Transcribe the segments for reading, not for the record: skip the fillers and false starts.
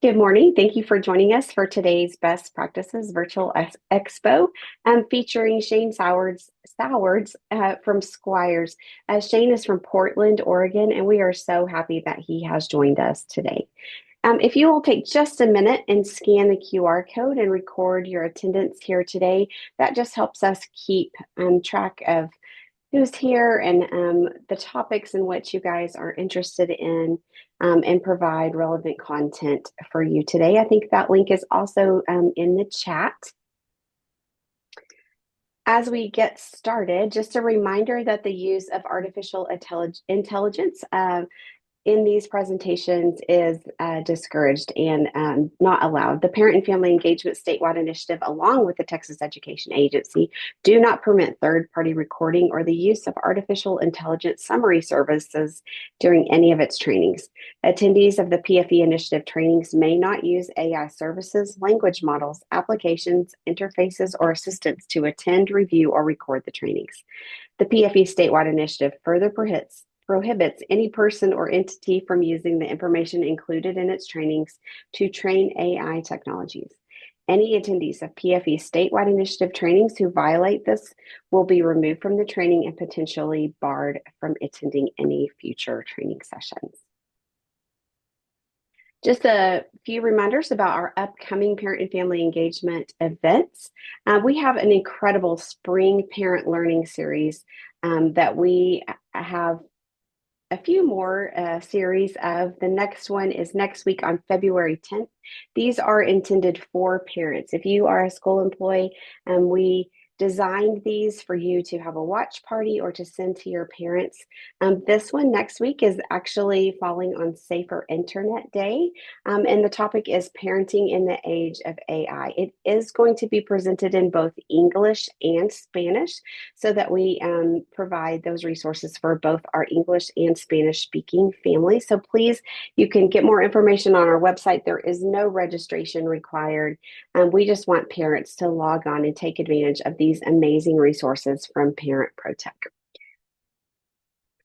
Good morning. Thank you for joining us for today's Best Practices Virtual Expo featuring Shane Sowards from Squires. Shane is from Portland, Oregon, and we are so happy that he has joined us today. If you will take just a minute and scan the QR code and record your attendance here today, that just helps us keep track of who's here and the topics in which you guys are interested in and provide relevant content for you today. I think that link is also in the chat. As we get started, just a reminder that the use of artificial intelligence in these presentations is discouraged and not allowed. The Parent and Family Engagement Statewide Initiative, along with the Texas Education Agency, do not permit third-party recording or the use of artificial intelligence summary services during any of its trainings. Attendees of the PFE Initiative trainings may not use AI services, language models, applications, interfaces, or assistants to attend, review, or record the trainings. The PFE Statewide Initiative further prohibits any person or entity from using the information included in its trainings to train AI technologies. Any attendees of PFE statewide initiative trainings who violate this will be removed from the training and potentially barred from attending any future training sessions. Just a few reminders about our upcoming parent and family engagement events. We have an incredible spring parent learning series that we have a few more series of. The next one is next week on February 10th. These are intended for parents. If you are a school employee, we designed these for you to have a watch party or to send to your parents. This one next week is actually falling on Safer Internet Day, and the topic is parenting in the age of AI. It is going to be presented in both English and Spanish so that we provide those resources for both our English and Spanish speaking families. So please, you can get more information on our website. There is no registration required. We just want parents to log on and take advantage of these amazing resources from Parent ProTech.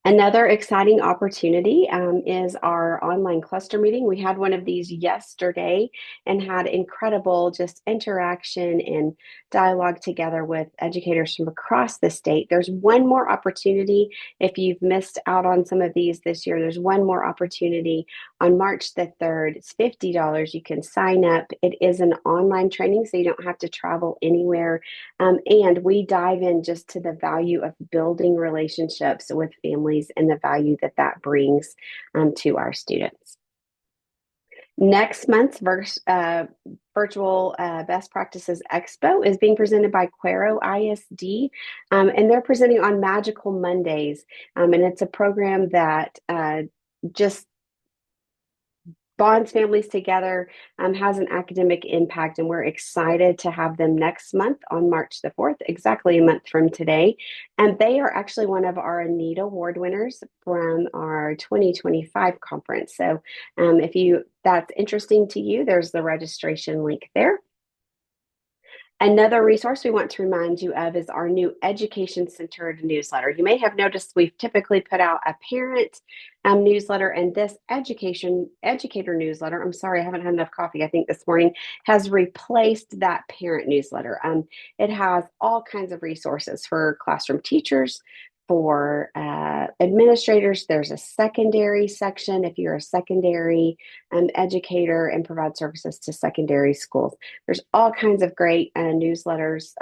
Another exciting opportunity is our online cluster meeting. We had one of these yesterday and had incredible just interaction and dialogue together with educators from across the state. There's one more opportunity. If you've missed out on some of these this year, there's one more opportunity on March the 3rd. It's $50. You can sign up. It is an online training, so you don't have to travel anywhere. And we dive in just to the value of building relationships with families and the value that that brings to our students. Next month's virtual Best Practices Expo is being presented by Cuero ISD, and they're presenting on Magical Mondays. And it's a program that just bonds families together, has an academic impact, and we're excited to have them next month on March the 4th, exactly a month from today. And they are actually one of our Anita Award winners from our 2025 conference. So if that's interesting to you, there's the registration link there. Another resource we want to remind you of is our new education-centered newsletter. You may have noticed we've typically put out a parent newsletter, and this educator newsletter, I'm sorry, I haven't had enough coffee, I think this morning, has replaced that parent newsletter. It has all kinds of resources for classroom teachers, for administrators. There's a secondary section if you're a secondary educator and provide services to secondary schools. There's all kinds of great newsletters,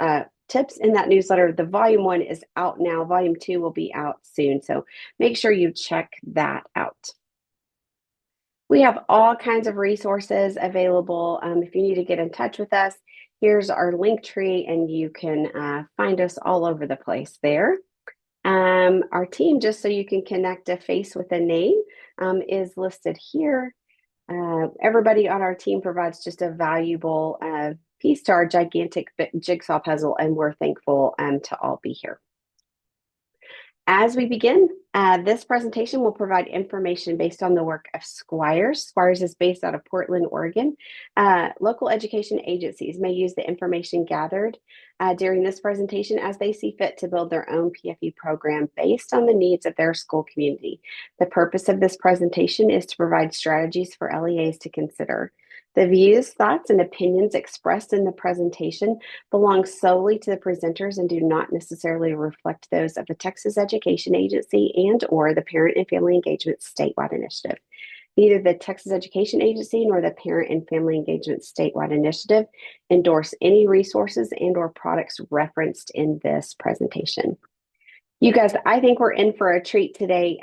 tips in that newsletter. The volume 1 is out now. Volume 2 will be out soon. So make sure you check that out. We have all kinds of resources available. If you need to get in touch with us, here's our link tree, and you can find us all over the place there. Our team, just so you can connect a face with a name, is listed here. Everybody on our team provides just a valuable piece to our gigantic jigsaw puzzle, and we're thankful to all be here. As we begin, this presentation will provide information based on the work of Squires. Squires is based out of Portland, Oregon. Local education agencies may use the information gathered during this presentation as they see fit to build their own PFE program based on the needs of their school community. The purpose of this presentation is to provide strategies for LEAs to consider. The views, thoughts, and opinions expressed in the presentation belong solely to the presenters and do not necessarily reflect those of the Texas Education Agency and or the Parent and Family Engagement Statewide Initiative. Neither the Texas Education Agency nor the Parent and Family Engagement Statewide Initiative endorse any resources and or products referenced in this presentation. You guys, I think we're in for a treat today.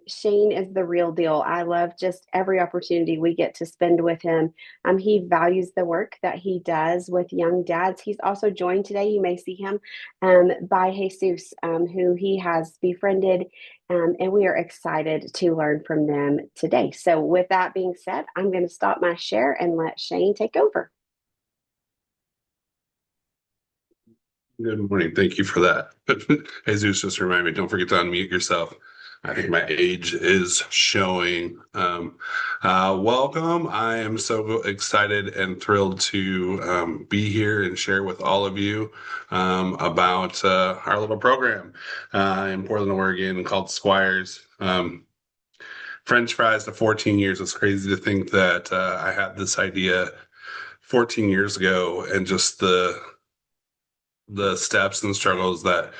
Shane is the real deal. I love just every opportunity we get to spend with him. He values the work that he does with young dads. He's also joined today. You may see him by Jesus, who he has befriended, and we are excited to learn from them today. So, with that being said, I'm going to stop my share and let Shane take over. Good morning. Thank you for that. Jesus, just remind me, don't forget to unmute yourself. I think my age is showing. Welcome. I am so excited and thrilled to be here and share with all of you about our little program in Portland, Oregon called Squires. French fries to 14 years. It's crazy to think that I had this idea 14 years ago and just the steps and struggles that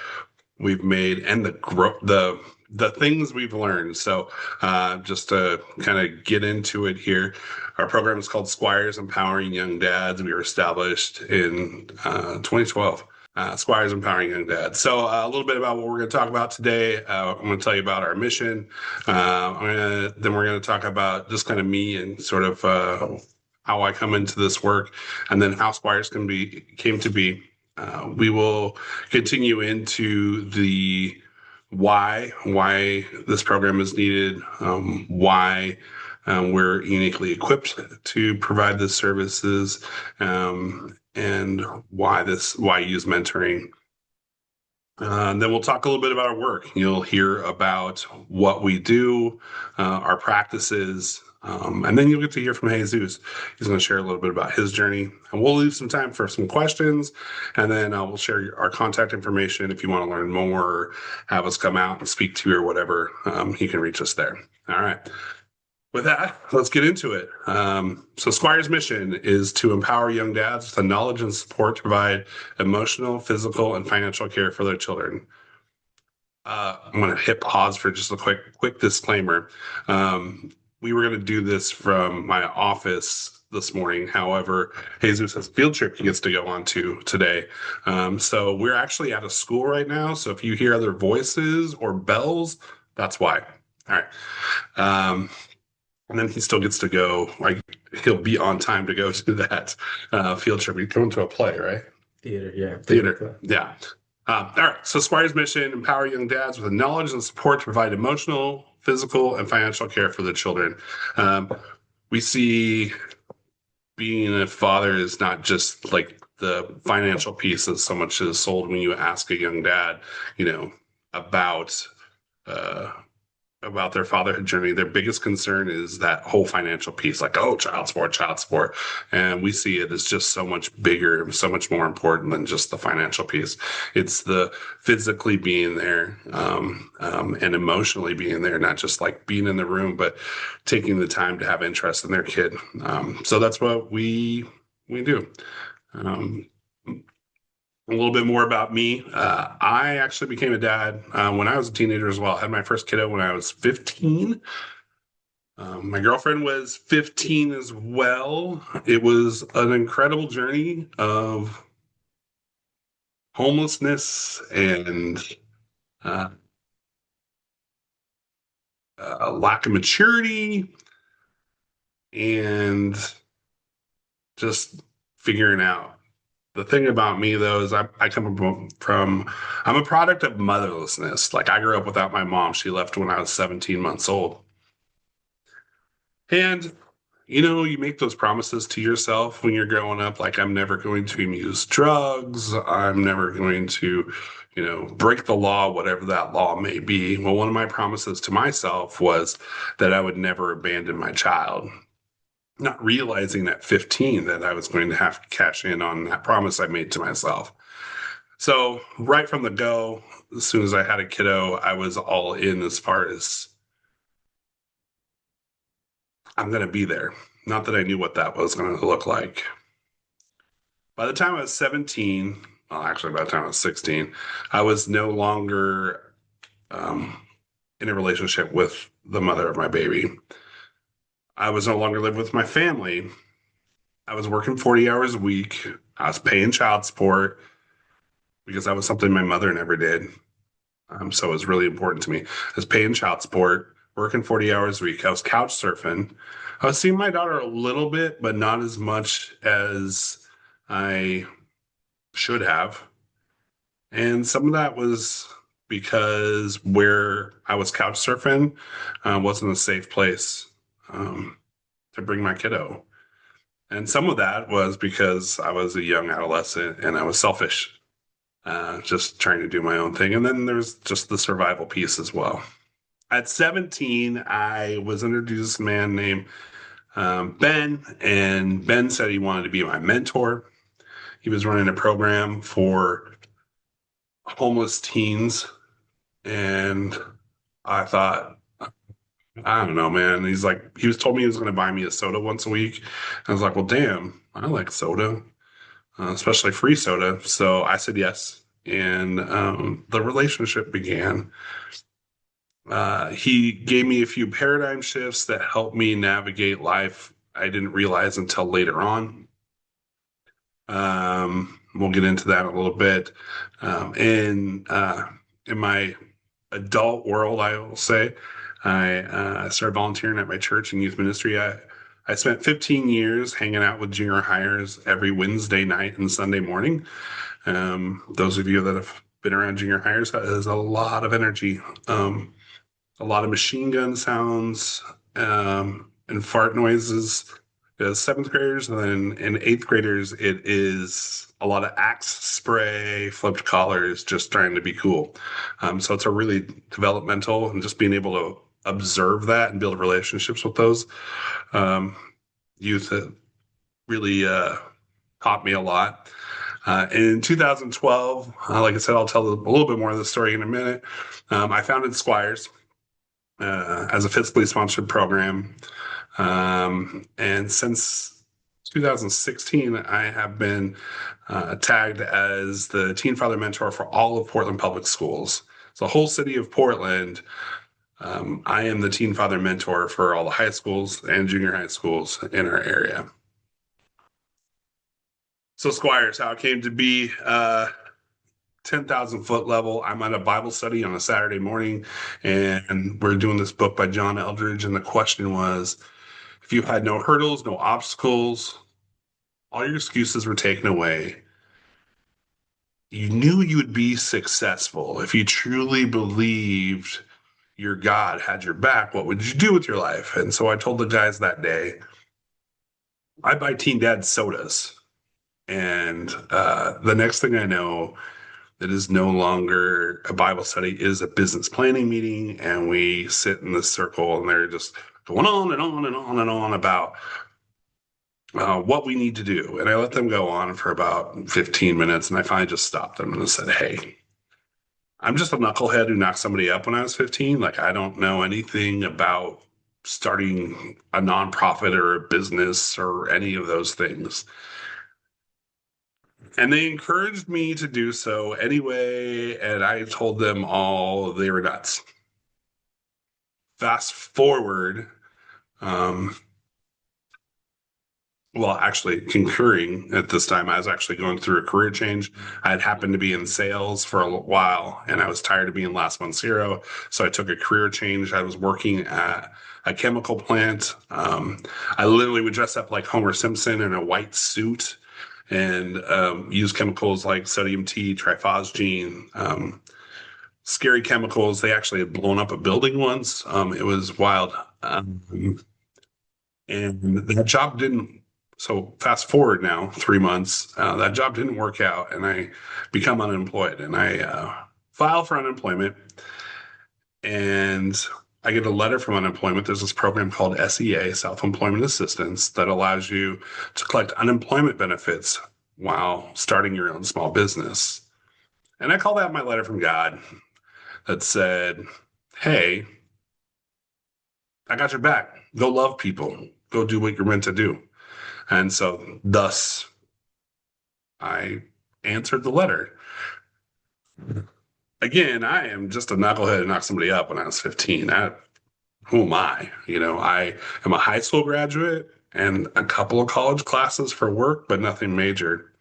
we've made and the things we've learned. So just to kind of get into it here, our program is called Squires Empowering Young Dads. We were established in 2012. Squires Empowering Young Dads. So a little bit about what we're going to talk about today. I'm going to tell you about our mission. Then we're going to talk about just kind of me and sort of how I come into this work, and then how Squires came to be. We will continue into the why this program is needed, why we're uniquely equipped to provide the services, and why use mentoring. Then we'll talk a little bit about our work. You'll hear about what we do, our practices, and then you'll get to hear from Jesus. He's going to share a little bit about his journey. And we'll leave some time for some questions, and then we'll share our contact information. If you want to learn more or have us come out and speak to you or whatever, you can reach us there. All right. With that, let's get into it. So Squire's mission is to empower young dads with the knowledge and support to provide emotional, physical, and financial care for their children. I'm going to hit pause for just a quick disclaimer. We were going to do this from my office this morning. However, Jesus has a field trip he gets to go on to today. So we're actually at a school right now. So if you hear other voices or bells, that's why. All right. And then he still gets to go, like, he'll be on time to go to that field trip. He's going to a play, right? Theater, yeah. Theater, yeah. All right. So Squire's mission: empower young dads with the knowledge and support to provide emotional, physical, and financial care for their children. We see being a father is not just like the financial piece as so much as sold when you ask a young dad, about uh, about their fatherhood journey. Their biggest concern is that whole financial piece, like, oh, child support, child support. And we see it as just so much bigger, so much more important than just the financial piece. It's the physically being there, and emotionally being there, not just like being in the room, but taking the time to have interest in their kid. So that's what we do. Um, a little bit more about me. I actually became a dad when I was a teenager as well. I had my first kiddo when I was 15. My girlfriend was 15 as well. It was an incredible journey of homelessness and uh, a lack of maturity and just figuring out. The thing about me, though, is I come from, I'm a product of motherlessness. Like, I grew up without my mom. She left when I was 17 months old. And, you make those promises to yourself when you're growing up, like, I'm never going to use drugs. I'm never going to, break the law, whatever that law may be. Well, one of my promises to myself was that I would never abandon my child, not realizing at 15 that I was going to have to cash in on that promise I made to myself. So right from the go, as soon as I had a kiddo, I was all in as far as I'm going to be there. Not that I knew what that was going to look like. By the time I was 17, well, actually, by the time I was 16, I was no longer um, in a relationship with the mother of my baby. I was no longer living with my family. I was working 40 hours a week. I was paying child support because that was something my mother never did. So it was really important to me. I was paying child support, working 40 hours a week. I was couch surfing. I was seeing my daughter a little bit, but not as much as I should have. And some of that was because where I was couch surfing wasn't a safe place um, to bring my kiddo. And some of that was because I was a young adolescent and I was selfish, just trying to do my own thing. And then there's just the survival piece as well. At 17, I was introduced to a man named Ben, and Ben said he wanted to be my mentor. He was running a program for homeless teens, and I thought, I don't know, man. He's like, he was told me he was going to buy me a soda once a week. I was like, well, damn, I like soda, especially free soda. So I said yes, and the relationship began. He gave me a few paradigm shifts that helped me navigate life. I didn't realize until later on. We'll get into that in a little bit. In my adult world, I will say, I started volunteering at my church and youth ministry. I spent 15 years hanging out with junior hires every Wednesday night and Sunday morning. Those of you that have been around junior hires, that is a lot of energy. A lot of machine gun sounds and fart noises as seventh graders. And then in eighth graders, it is a lot of axe spray, flipped collars, just trying to be cool. So it's a really developmental and just being able to observe that and build relationships with those um, youth that really taught me a lot. In 2012, like I said, I'll tell a little bit more of the story in a minute. I founded Squires as a fiscally sponsored program. And since 2016, I have been tagged as the Teen Father Mentor for all of Portland Public Schools. So, the whole city of Portland, I am the Teen Father Mentor for all the high schools and junior high schools in our area. So, Squires, how it came to be 10,000 foot level. I'm at a Bible study on a Saturday morning, and we're doing this book by John Eldredge. And the question was, if you had no hurdles, no obstacles, all your excuses were taken away, you knew you would be successful. If you truly believed your God had your back, what would you do with your life? And so I told the guys that day, I buy Teen Dad sodas. And the next thing I know, it is no longer a Bible study, it is a business planning meeting. And we sit in this circle and they're just going on and on and on and on about what we need to do. And I let them go on for about 15 minutes. And I finally just stopped them and I said, hey, I'm just a knucklehead who knocked somebody up when I was 15. Like, I don't know anything about starting a nonprofit or a business or any of those things. And they encouraged me to do so anyway. And I told them all they were nuts. Fast forward, um, well, actually concurring at this time, I was actually going through a career change. I had happened to be in sales for a while and I was tired of being last month's hero. So I took a career change. I was working at a chemical plant. I literally would dress up like Homer Simpson in a white suit and use chemicals like sodium T, trifosgene, scary chemicals. They actually had blown up a building once. It was wild. And that job didn't. So fast forward now 3 months, that job didn't work out, and I become unemployed, and I file for unemployment, and I get a letter from unemployment. There's this program called SEA, Self Employment Assistance, that allows you to collect unemployment benefits while starting your own small business. And I call that my letter from God that said, "Hey, I got your back. Go love people. go do what you're meant to do. And so thus I answered the letter. Again, I am just a knucklehead who knocked somebody up when I was 15. Who am I? I am a high school graduate and a couple of college classes for work, but nothing major.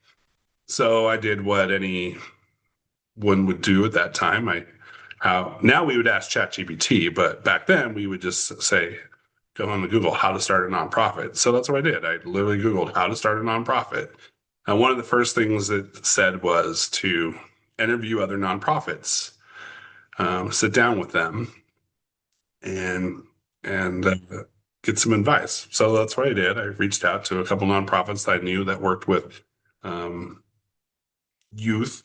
So I did what anyone would do at that time. Now we would ask ChatGPT, but back then we would just say, go on to Google how to start a nonprofit. So that's what I did. I literally Googled how to start a nonprofit. And one of the first things it said was to interview other nonprofits, sit down with them, and and get some advice. So that's what I did. I reached out to a couple nonprofits that I knew that worked with um, youth,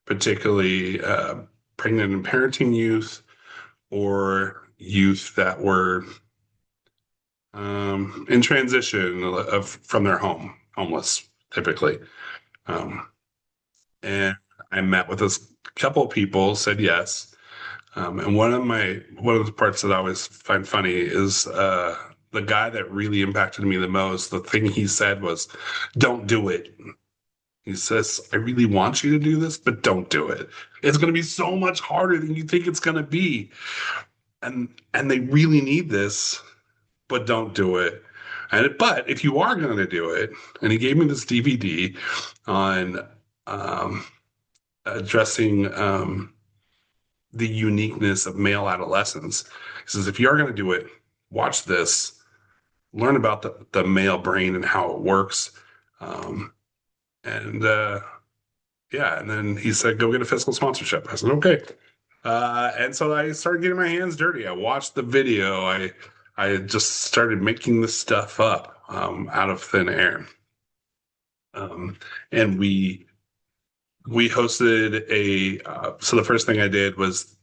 particularly pregnant and parenting youth, or youth that were in transition from their homeless, typically. Um, and I met with this couple of people, said yes. And one of the parts that I always find funny is the guy that really impacted me the most. The thing he said was, "Don't do it." He says, "I really want you to do this, but don't do it. It's going to be so much harder than you think it's going to be, and they really need this, but don't do it." But if you are going to do it, and he gave me this DVD on um, addressing the uniqueness of male adolescence. He says, if you are going to do it, watch this, learn about the male brain and how it works. Um, and yeah, and then he said, go get a fiscal sponsorship. I said, okay. And so I started getting my hands dirty. I watched the video. I just started making this stuff up out of thin air. Um, and we hosted so the first thing I did was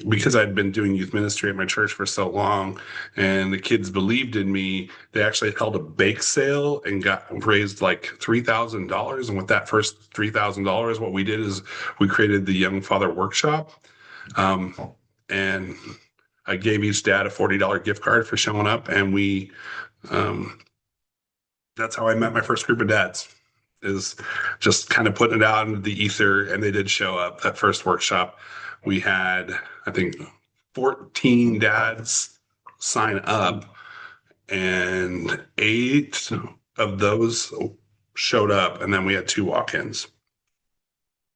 because I'd been doing youth ministry at my church for so long and the kids believed in me, they actually held a bake sale and got raised like $3,000. And with that first $3,000, what we did is we created the Young Father Workshop. Um, and I gave each dad a $40 gift card for showing up. And um, that's how I met my first group of dads, is just kind of putting it out into the ether. And they did show up that first workshop. We had, I think, 14 dads sign up, and 8 of those showed up. And then we had 2 walk-ins.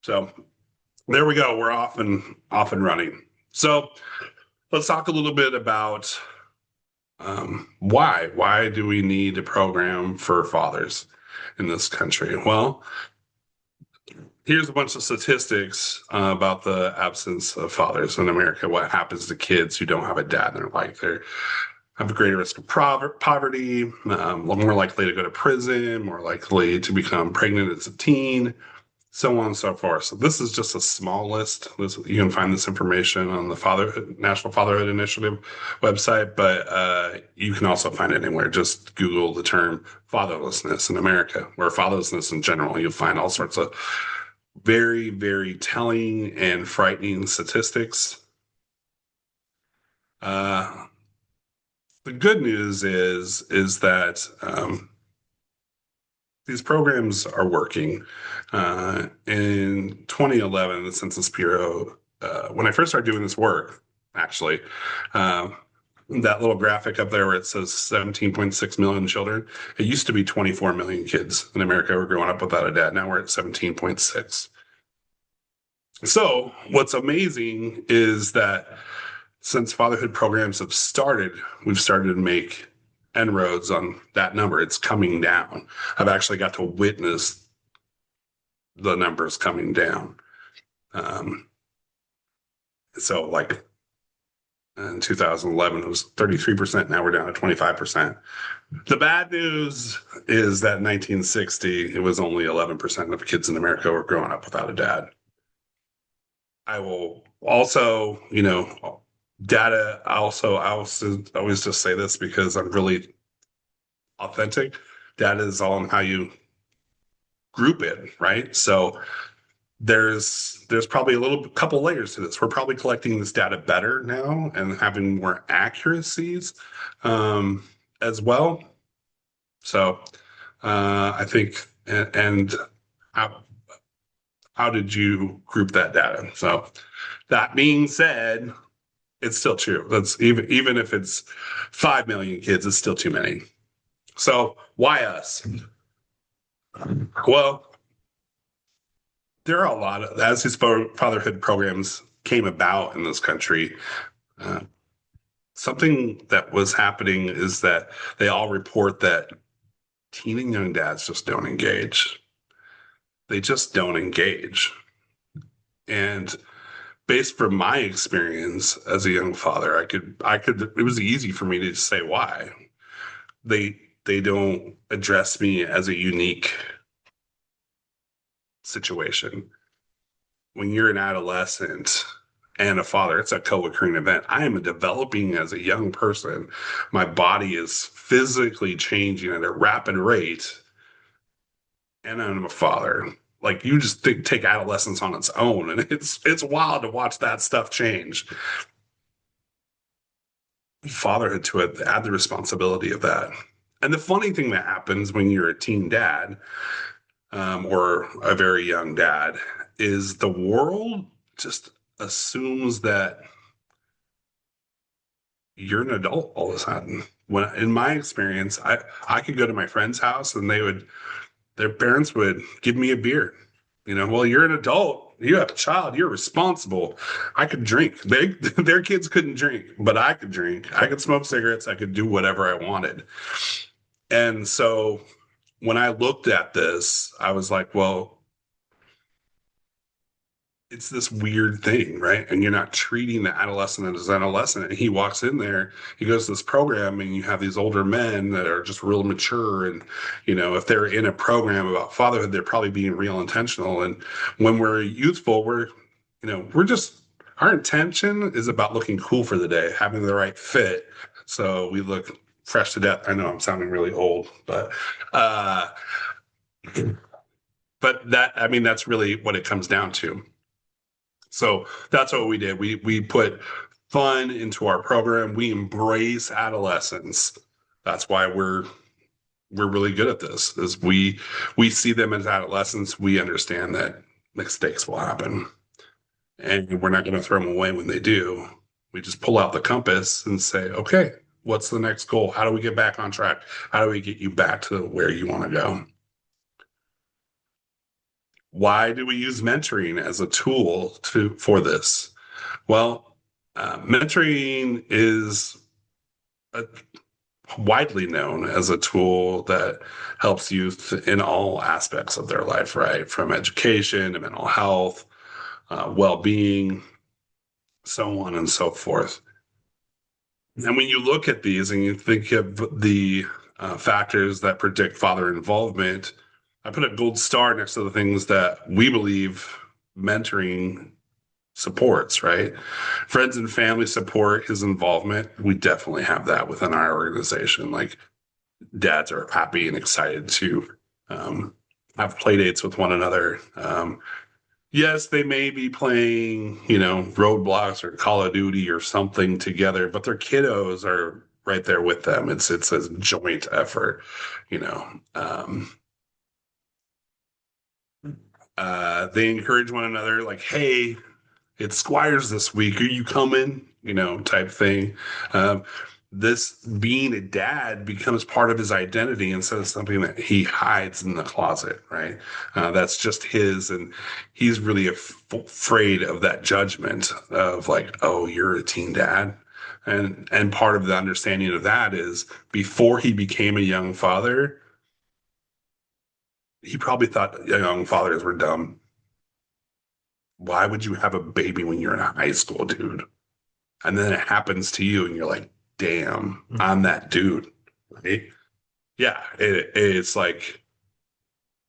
So there we go. We're off and running. So let's talk a little bit about why do we need a program for fathers in this country? Well, here's a bunch of statistics about the absence of fathers in America. What happens to kids who don't have a dad in their life? They have a greater risk of poverty, more likely to go to prison, more likely to become pregnant as a teen, so on and so forth. So this is just a small list. You can find this information on the National Fatherhood Initiative website, but you can also find it anywhere. Just Google the term fatherlessness in America, or fatherlessness in general. You'll find all sorts of very, very telling and frightening statistics. Uh, the good news is that these programs are working. In 2011, the Census Bureau, when I first started doing this work, actually, uh, that little graphic up there where it says 17.6 million children, it used to be 24 million kids in America were growing up without a dad. Now we're at 17.6. So what's amazing is that since fatherhood programs have started, we've started to make inroads on that number. It's coming down. I've actually got to witness the numbers coming down. Um, so like in 2011, it was 33%. Now we're down to 25%. The bad news is that in 1960, it was only 11% of kids in America were growing up without a dad. I will also, data also, I also always just say this because I'm really authentic. Data is all on how you group it, right? So there's probably a little couple layers to this. We're probably collecting this data better now and having more accuracies as well. So I think, and how, how did you group that data? So that being said, it's still true. That's even if it's 5 million kids, it's still too many. So why us? Well, there are a lot of as these fatherhood programs came about in this country. Uh, Something that was happening is that they all report that teen and young dads just don't engage. They just don't engage. And based from my experience as a young father, it was easy for me to say why. They don't address me as a unique situation. When you're an adolescent and a father, it's a co-occurring event. I am developing as a young person. My body is physically changing at a rapid rate, and I'm a father. Like you just take adolescence on its own, and it's wild to watch that stuff change. Fatherhood to it, add the responsibility of that. And the funny thing that happens when you're a teen dad or a very young dad is the world just assumes that you're an adult all of a sudden. When in my experience, I could go to my friend's house and their parents would give me a beer. Well, you're an adult. You have a child. You're responsible. I could drink. Their kids couldn't drink, but I could drink. I could smoke cigarettes. I could do whatever I wanted. And so when I looked at this, I was like, well, it's this weird thing, right? And you're not treating the adolescent as an adolescent. And he walks in there, he goes to this program, and you have these older men that are just real mature. And, if they're in a program about fatherhood, they're probably being real intentional. And when we're youthful, we're just, our intention is about looking cool for the day, having the right fit. So we look fresh to death. I know I'm sounding really old, uh, but I mean, that's really what it comes down to. So that's what we did. We put fun into our program. We embrace adolescence. That's why we're really good at this. Is we see them as adolescents. We understand that mistakes will happen, and we're not going to throw them away when they do. We just pull out the compass and say, okay, what's the next goal? How do we get back on track? How do we get you back to where you want to go? Why do we use mentoring as a tool for this? Well, mentoring is a, widely known as a tool that helps youth in all aspects of their life, right? From education to mental health, well-being, so on and so forth. And when you look at these and you think of the factors that predict father involvement, I put a gold star next to the things that we believe mentoring supports, right? Friends and family support his involvement. We definitely have that within our organization. Like dads are happy and excited to have play dates with one another. Yes, they may be playing, Roadblocks or Call of Duty or something together, but their kiddos are right there with them. It's a joint effort, you know. They encourage one another, like, "Hey, it's Squires this week. Are you coming?" Type thing. Um, this being a dad becomes part of his identity instead of something that he hides in the closet, right? That's just his, and he's really afraid of that judgment of like, oh, you're a teen dad. And part of the understanding of that is before he became a young father, he probably thought young fathers were dumb. Why would you have a baby when you're in high school, dude? And then it happens to you and you're like, damn, I'm that dude, right? Yeah, it's like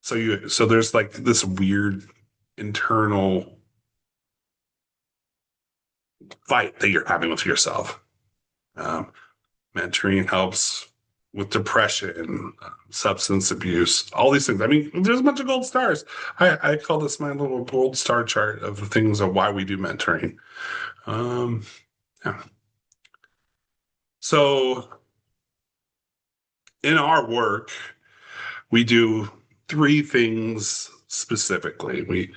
so there's like this weird internal fight that you're having with yourself. um, Mentoring helps with depression, substance abuse, all these things. I mean, there's a bunch of gold stars. I call this my little gold star chart of the things of why we do mentoring. um, yeah. So in our work, we do three things specifically.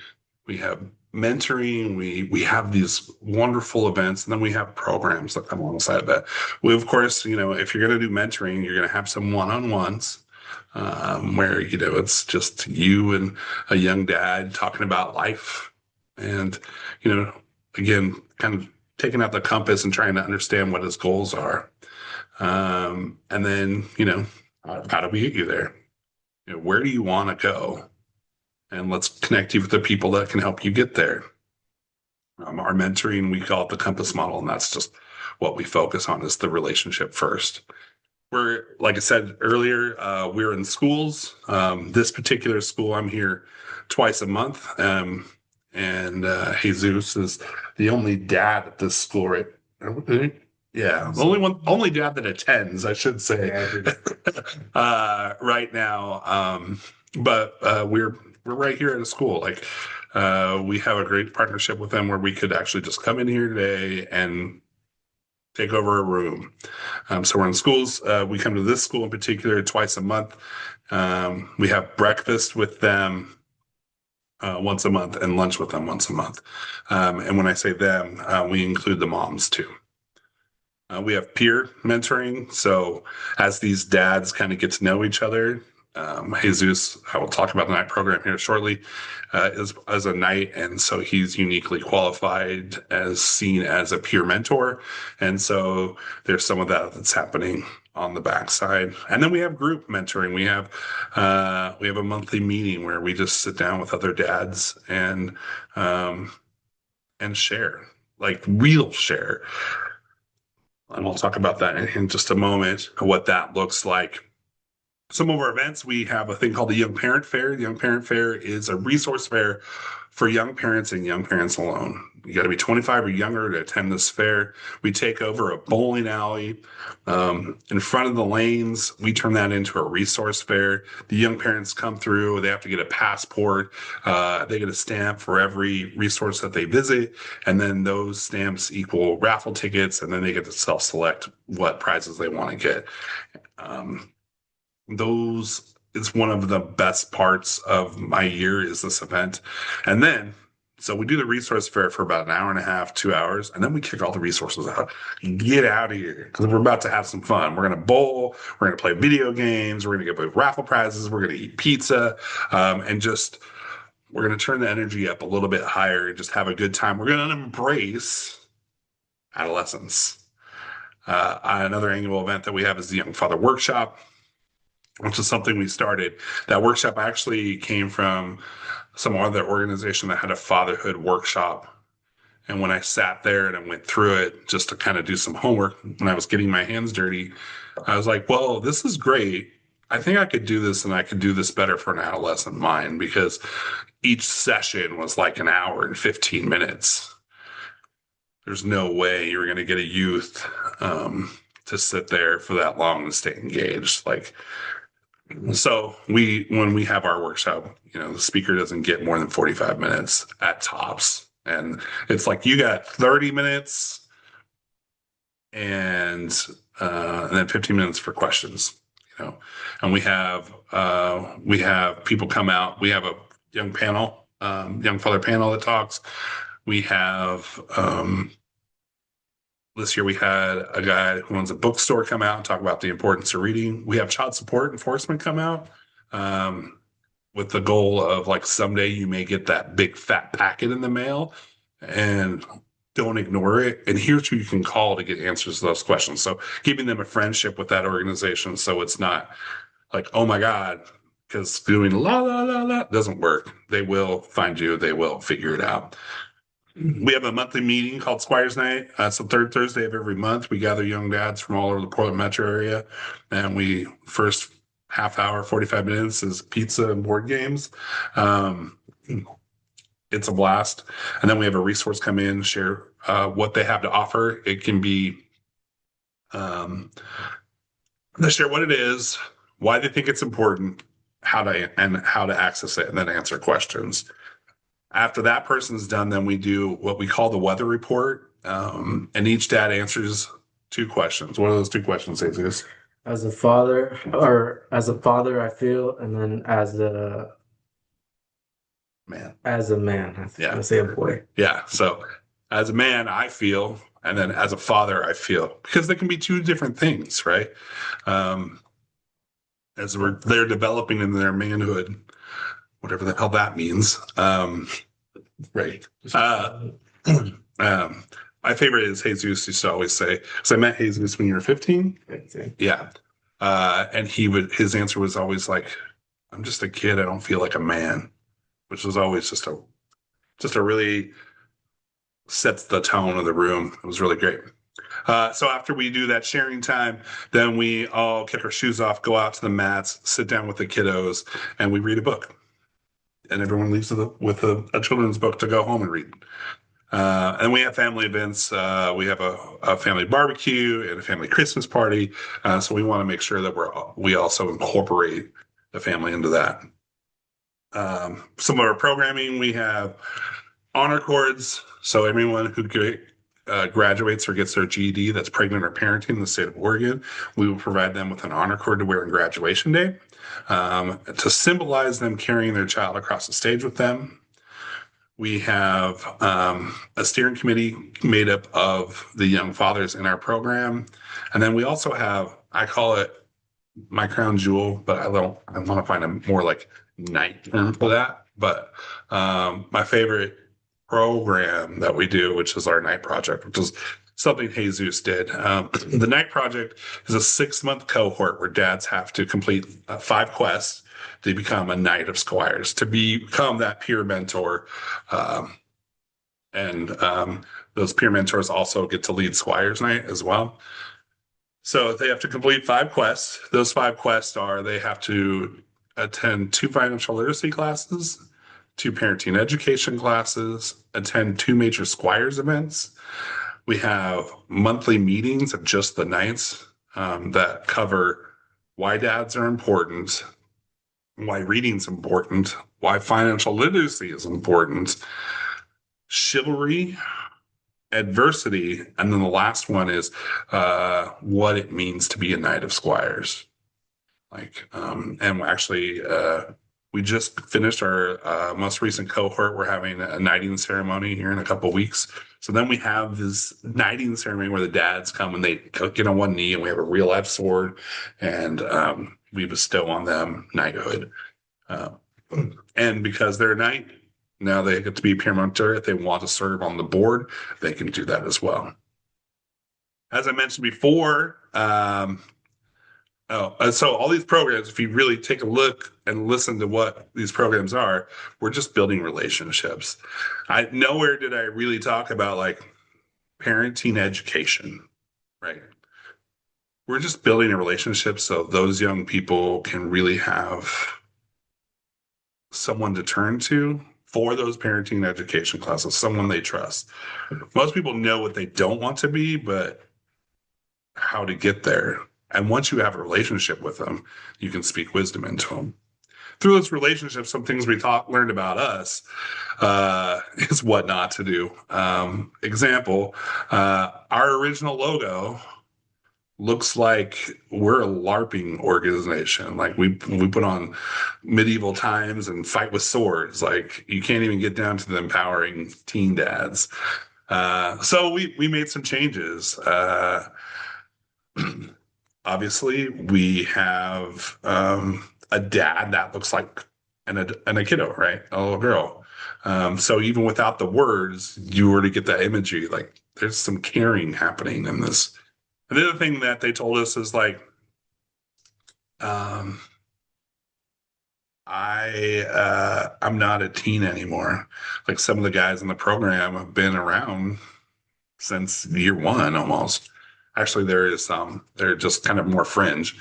We have mentoring, we have these wonderful events, and then we have programs that come alongside that. We, of course, if you're going to do mentoring, you're going to have some one-on-ones where it's just you and a young dad talking about life, and you know, again, kind of taking out the compass and trying to understand what his goals are. And then, how do we get you there? Where do you want to go? And let's connect you with the people that can help you get there. Our mentoring, we call it the compass model, and that's just what we focus on is the relationship first. We're, like I said earlier, we're in schools. This particular school, I'm here twice a month. And Jesus is the only dad at this school, right? Yeah, the only dad that attends, I should say, right now. But we're right here at a school. Like, we have a great partnership with them where we could actually just come in here today and take over a room. So we're in schools. We come to this school in particular twice a month. We have breakfast with them once a month and lunch with them once a month. And when I say them, we include the moms too. We have peer mentoring. So as these dads kind of get to know each other, Jesus, I will talk about the night program here shortly, is as a knight, and so he's uniquely qualified as seen as a peer mentor, and so there's some of that that's happening on the backside, and then we have group mentoring. We have a monthly meeting where we just sit down with other dads um, and share, like real share, and we'll talk about that in just a moment, what that looks like. Some of our events, we have a thing called the Young Parent Fair. The Young Parent Fair is a resource fair for young parents and young parents alone. You got to be 25 or younger to attend this fair. We take over a bowling alley in front of the lanes. We turn that into a resource fair. The young parents come through. They have to get a passport. They get a stamp for every resource that they visit. And then those stamps equal raffle tickets. And then they get to self-select what prizes they want to get. Um, those is one of the best parts of my year is this event. And then, so we do the resource fair for about an hour and a half, 2 hours, and then we kick all the resources out. Get out of here because we're about to have some fun. We're going to bowl, we're going to play video games, we're going to get away raffle prizes, we're going to eat pizza, and just we're going to turn the energy up a little bit higher and just have a good time. We're going to embrace adolescence. Another annual event that we have is the Young Father Workshop, which is something we started. That workshop actually came from some other organization that had a fatherhood workshop. And when I sat there and I went through it just to kind of do some homework, when I was getting my hands dirty, I was like, well, this is great. I think I could do this and I could do this better for an adolescent mind because each session was like an hour and 15 minutes. There's no way you're going to get a youth to sit there for that long and stay engaged. Like, so when we have our workshop, the speaker doesn't get more than 45 minutes at tops. And it's like you got 30 minutes and then 15 minutes for questions, And we have people come out. We have a young panel, young father panel that talks. We have this year we had a guy who owns a bookstore come out and talk about the importance of reading. We have child support enforcement come out with the goal of like someday you may get that big fat packet in the mail and don't ignore it. And here's who you can call to get answers to those questions. So giving them a friendship with that organization so it's not like, oh my God, because doing la la la la doesn't work. They will find you, they will figure it out. We have a monthly meeting called Squires Night. It's the third Thursday of every month. We gather young dads from all over the Portland metro area, and we first half hour, 45 minutes is pizza and board games. Um, it's a blast. And then we have a resource come in, share what they have to offer. It can be they share what it is, why they think it's important, how to access it, and then answer questions. After that person's done, then we do what we call the weather report. And each dad answers two questions. What are those two questions, Jesus? as a father, or as a father, I feel, and then Man. as a man, I was Yeah. gonna say a boy. Yeah. So as a man, I feel, and then as a father, I feel, because they can be two different things, right? Um, they're developing in their manhood, whatever the hell that means. Right. Um, my favorite is Jesus used to always say, because I met Jesus when you were 15. Yeah. And his answer was always like, I'm just a kid. I don't feel like a man, which was always just a really sets the tone of the room. It was really great. So after we do that sharing time, then we all kick our shoes off, go out to the mats, sit down with the kiddos, and we read a book. And everyone leaves with a children's book to go home and read. And we have family events. We have a family barbecue and a family Christmas party. So we want to make sure that we also incorporate the family into that. Some of our programming, we have honor cords. So everyone who graduates or gets their GED that's pregnant or parenting in the state of Oregon, we will provide them with an honor cord to wear on graduation day to symbolize them carrying their child across the stage with them. We have a steering committee made up of the young fathers in our program. And then we also have, I call it my crown jewel, but I want to find a more like night term for that. But my favorite program that we do, which is our night project, which is something Jesus did. The night project is a 6-month cohort where dads have to complete 5 quests to become a knight of Squires, to become that peer mentor. Um, and those peer mentors also get to lead Squires Night as well. So they have to complete 5 quests. Those 5 quests are they have to attend 2 financial literacy classes, 2 parenting education classes, attend 2 major Squires events. We have monthly meetings of just the nights that cover why dads are important, why reading's important, why financial literacy is important, chivalry, adversity, and then the last one is what it means to be a knight of Squires. And we just finished our most recent cohort. We're having a knighting ceremony here in a couple of weeks. So then we have this knighting ceremony where the dads come and they get on one knee, and we have a real life sword, and we bestow on them knighthood. Uh, and because they're a knight, now they get to be paramount. If they want to serve on the board, they can do that as well. As I mentioned before, so all these programs, if you really take a look and listen to what these programs are, we're just building relationships. Nowhere did I really talk about like parenting education, right? We're just building a relationship so those young people can really have someone to turn to for those parenting education classes, someone they trust. Most people know what they don't want to be, but how to get there. And once you have a relationship with them, you can speak wisdom into them. Through those relationships, some things we learned about us is what not to do. Example, our original logo looks like we're a LARPing organization. Like we put on medieval times and fight with swords. Like you can't even get down to the empowering teen dads. So we made some changes. Obviously, we have a dad that looks like and a kiddo, right? A little girl. So even without the words, you already get that imagery. Like there's some caring happening in this. And the other thing that they told us is like, um, I'm not a teen anymore. Like some of the guys in the program have been around since year one almost. Actually, there is some. They're just kind of more fringe,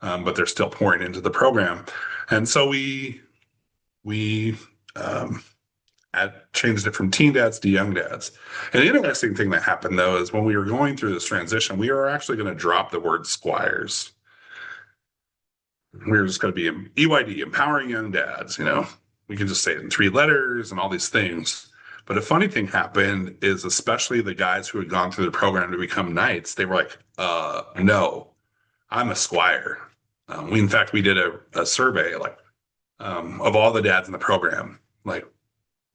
but they're still pouring into the program. And so we um, changed it from teen dads to young dads. And the interesting thing that happened though is when we were going through this transition, we were actually going to drop the word squires. We were just going to be EYD, empowering young dads. We can just say it in 3 letters and all these things. But a funny thing happened is, especially the guys who had gone through the program to become knights, they were like, no, I'm a squire. In fact, we did a survey like of all the dads in the program, like,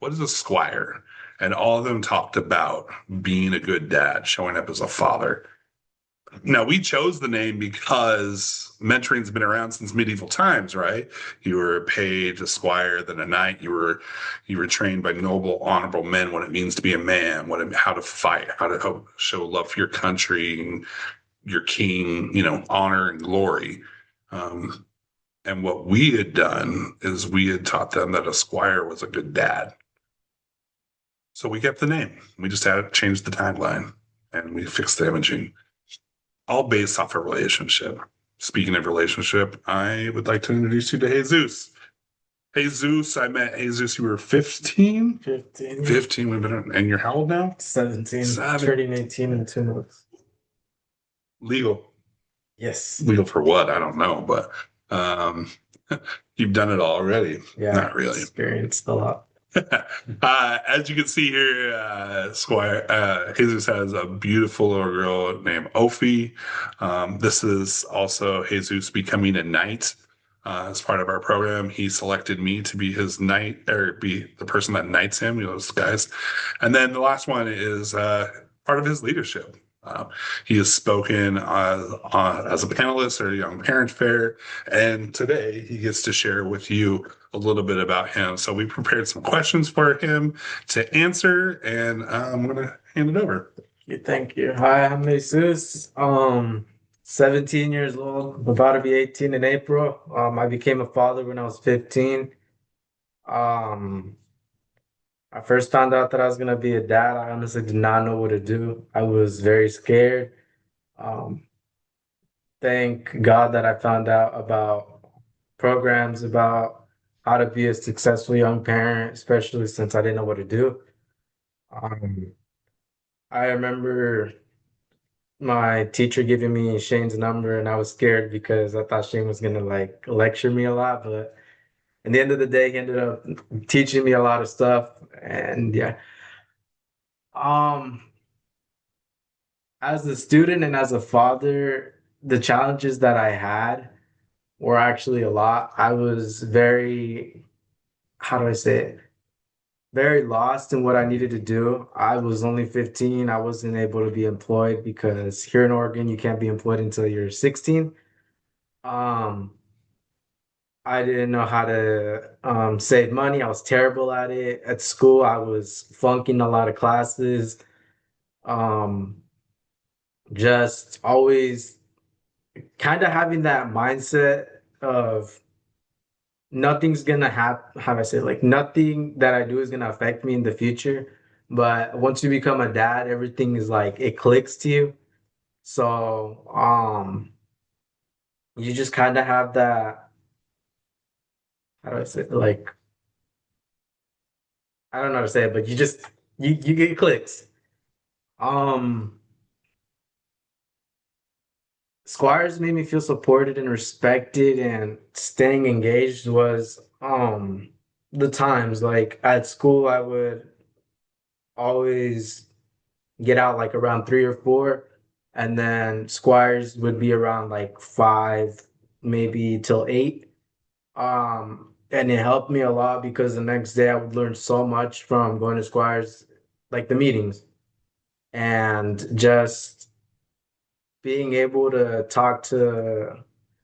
what is a squire? And all of them talked about being a good dad, showing up as a father. Now, we chose the name because mentoring's been around since medieval times, right? You were a page, a squire, then a knight. You were trained by noble, honorable men what it means to be a man, how to fight, how to show love for your country and your king, honor and glory. Um, and what we had done is we had taught them that a squire was a good dad. So we kept the name. We just had to change the tagline and we fixed the imaging, all based off a relationship. Speaking of relationship, I would like to introduce you to Jesus. Jesus, I met Jesus. You were 15? 15, 15. And you're how old now? 17, Seven. turning 18 in 2 months. Legal. Yes. Legal for what? I don't know, but um, you've done it already. Yeah, Not really. experienced a lot. As you can see here, Squire Jesus has a beautiful little girl named Ophi. This is also Jesus becoming a knight. As part of our program, he selected me to be his knight or be the person that knights him, those guys. And then the last one is part of his leadership. He has spoken as a panelist at a young parent fair, and today he gets to share with you a little bit about him. So we prepared some questions for him to answer, and I'm going to hand it over. Thank you. Hi, I'm Jesus. 17 years old, about to be 18 in April. I became a father when I was 15. Um, I first found out that I was gonna be a dad. I honestly did not know what to do. I was very scared. Um, thank God that I found out about programs about how to be a successful young parent, especially since I didn't know what to do. Um, I remember my teacher giving me Shane's number, and I was scared because I thought Shane was gonna like lecture me a lot. But at the end of the day, he ended up teaching me a lot of stuff. And yeah, um, as a student and as a father, the challenges that I had were actually a lot. I was very, how do I say it? Very lost in what I needed to do. I was only 15. I wasn't able to be employed because here in Oregon, you can't be employed until you're 16. Um, I didn't know how to save money. I was terrible at it. At school, I was flunking a lot of classes. Um, just always kind of having that mindset of nothing's gonna happen. How do I say it? Like nothing that I do is gonna affect me in the future. But once you become a dad, everything is like it clicks to you. So you just kind of have that. How do I say it? Like I don't know how to say it, but you get clicks. Um, Squires made me feel supported and respected, and staying engaged was the times. Like at school, I would always get out like around 3 or 4, and then Squires would be around like 5, maybe till 8. And it helped me a lot because the next day I would learn so much from going to Squires, like the meetings, and just being able to talk to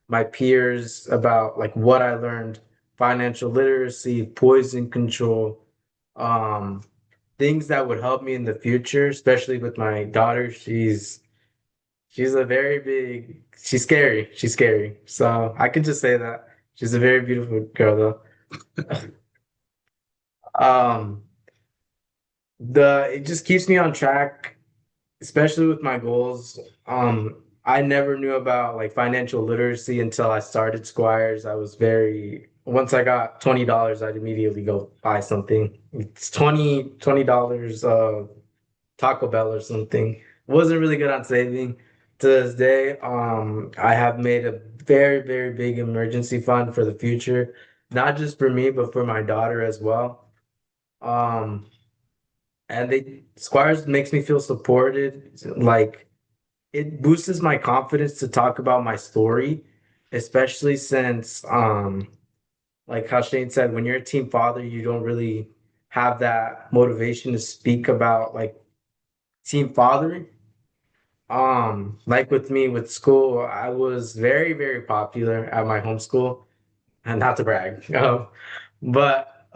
my peers about like what I learned, financial literacy, poison control, um, things that would help me in the future, especially with my daughter. She's a very big, she's scary. She's scary. So I can just say that. She's a very beautiful girl though. Um, it just keeps me on track, especially with my goals. I never knew about like financial literacy until I started Squires. I was very once I got $20, I'd immediately go buy something. It's $20 Taco Bell or something. Wasn't really good on saving. To this day, I have made a very, very big emergency fund for the future, not just for me, but for my daughter as well. Um, and they Squires makes me feel supported. Like it boosts my confidence to talk about my story, especially since like how Shane said, when you're a team father, you don't really have that motivation to speak about like team fathering. Like with me with school, I was very, very popular at my home school, and not to brag, but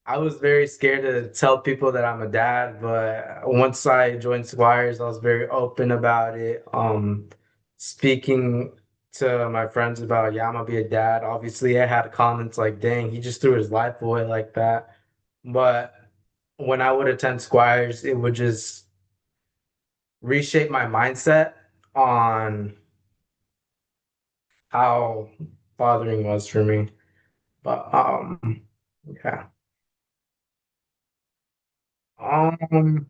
I was very scared to tell people that I'm a dad, but once I joined Squires, I was very open about it. Speaking to my friends about, yeah, I'm gonna be a dad. Obviously, I had comments like, dang, he just threw his life away like that. But when I would attend Squires, it would just reshape my mindset on how fathering was for me. But yeah. Um,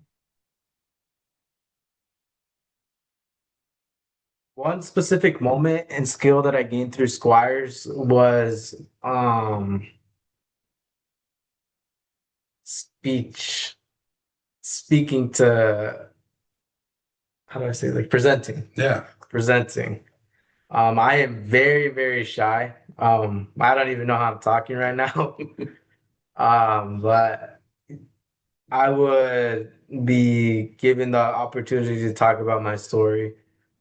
One specific moment and skill that I gained through Squires was speech speaking to how do I say like presenting. Yeah. Presenting. I am very, very shy. I don't even know how I'm talking right now. But I would be given the opportunity to talk about my story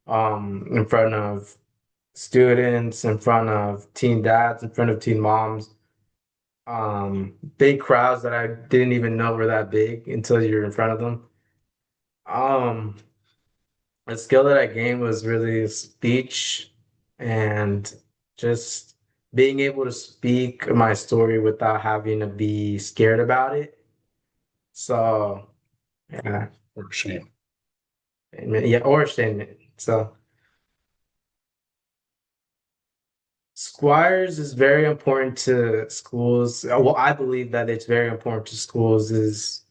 in front of students, in front of teen dads, in front of teen moms, big crowds that I didn't even know were that big until you're in front of them. Um, a skill that I gained was really speech and just being able to speak my story without having to be scared about it. So, yeah, For shame. yeah, or shame. So, Squires is very important to schools. Well, I believe that it's very important to schools is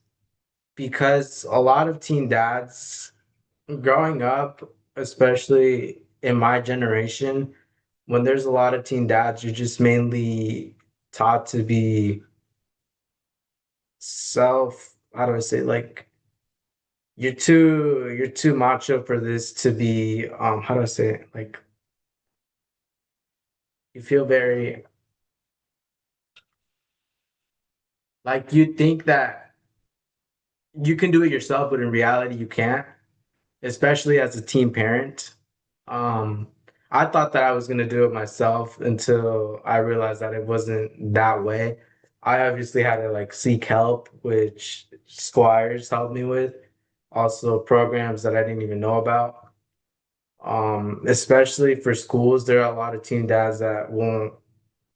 because a lot of teen dads growing up, especially in my generation, when there's a lot of teen dads, you're just mainly taught to be how do I say, like you're too macho for this to be how do I say it? Like you feel very like you think that you can do it yourself, but in reality you can't, especially as a teen parent. Um, I thought that I was gonna do it myself until I realized that it wasn't that way. I obviously had to like seek help, which Squires helped me with. Also programs that I didn't even know about. Especially for schools, there are a lot of teen dads that won't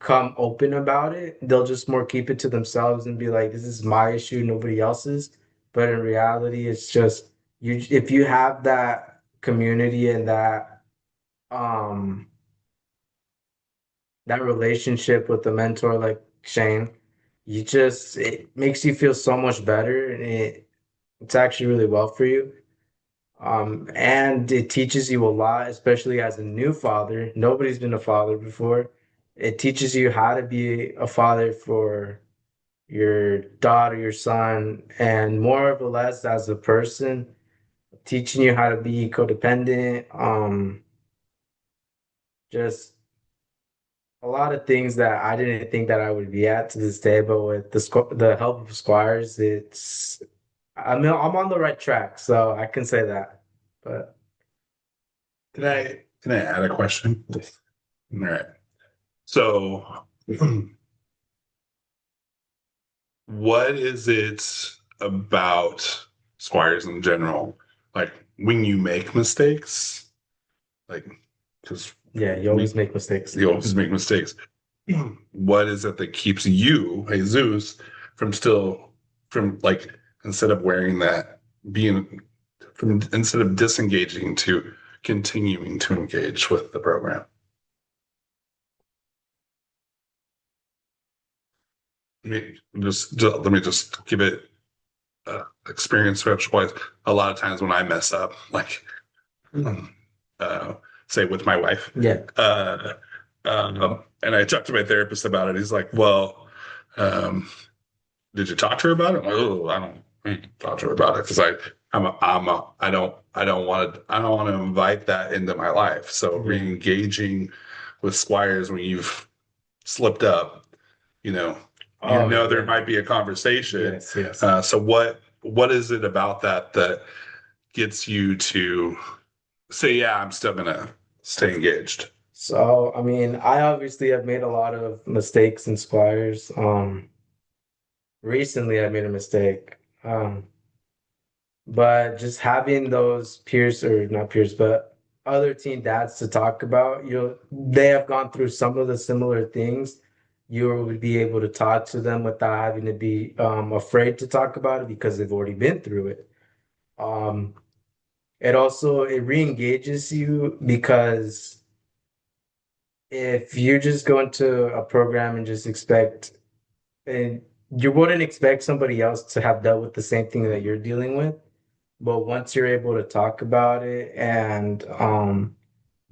come open about it. They'll just more keep it to themselves and be like, this is my issue, nobody else's. But in reality, it's just you if you have that community and um that relationship with the mentor like Shane, you just it makes you feel so much better and it's actually really well for you. And it teaches you a lot, especially as a new father. Nobody's been a father before. It teaches you how to be a father for your daughter, your son, and more or less as a person, teaching you how to be codependent, just a lot of things that I didn't think that I would be at to this day, but with the help of Squires, I'm on the right track, so I can say that. But Can I add a question? All right. So, what is it about Squires in general? Like when you make mistakes, like because yeah, you always we make mistakes. you always make mistakes. What is it that keeps you, Jesus, from still from like instead of wearing that being from instead of disengaging to continuing to engage with the program? Let me just give it experience wise. A lot of times when I mess up, like uh, say with my wife, Yeah, and I talked to my therapist about it. He's like, "Well, um, did you talk to her about it?" I'm like, "Oh, I don't talk to her about it because I don't want to invite that into my life. So Yeah. re-engaging with Squires when you've slipped up, Oh there yeah. might be a conversation. Yes, yes. So what is it about that that gets you to say, yeah, I'm still gonna stay engaged? So, I mean, I obviously have made a lot of mistakes in Squires. Recently I made a mistake. But just having those peers, or not peers, but other teen dads to talk about, they have gone through some of the similar things. You would be able to talk to them without having to be afraid to talk about it because they've already been through it. Um, it re-engages you because if you just go into a program and just expect, and you wouldn't expect somebody else to have dealt with the same thing that you're dealing with. But once you're able to talk about it and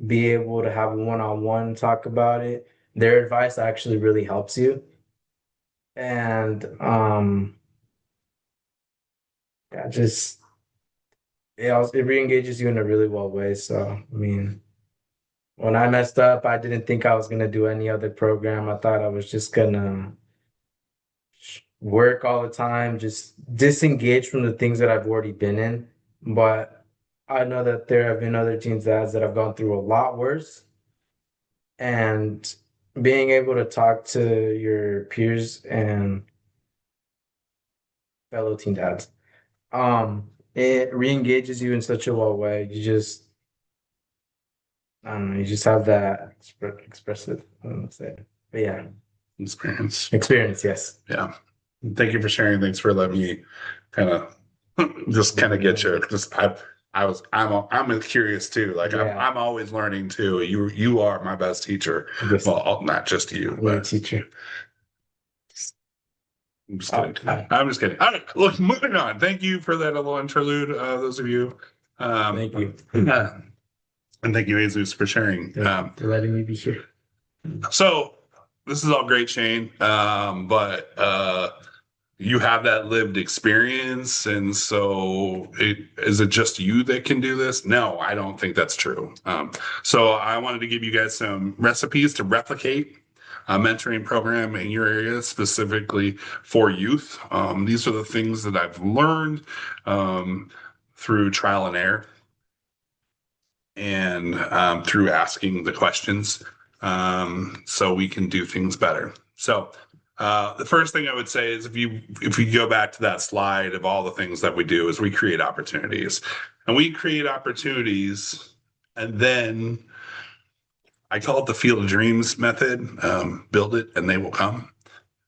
be able to have a one-on-one talk about it, their advice actually really helps you. And yeah, just it re-engages you in a really well way. So, I mean, when I messed up, I didn't think I was gonna do any other program. I thought I was just gonna work all the time, just disengage from the things that I've already been in. But I know that there have been other teens that have gone through a lot worse, and being able to talk to your peers and fellow teen dads, it re-engages you in such a well way. I don't know, you just have that expressive, I don't know what to say. But yeah, Experience. experience, yes. Yeah. Thank you for sharing. Thanks for letting me kind of just kind of get you. Just I'm curious too. Like Yeah, I'm always learning too. You are my best teacher. yes, Well, not just you, I'm your but teacher. I'm just kidding. Okay, I'm just kidding. All right, look, moving on. Thank you for that little interlude, those of you. thank you. And thank you, Jesus, for sharing. Thank you for letting me be here. So this is all great, Shane. But you have that lived experience, and so is it just you that can do this? No, I don't think that's true. So I wanted to give you guys some recipes to replicate a mentoring program in your area, specifically for youth. These are the things that I've learned through trial and error and through asking the questions, so we can do things better. So the first thing I would say is if you go back to that slide of all the things that we do is we create opportunities, and we create opportunities, and then I call it the field of dreams method. Build it and they will come.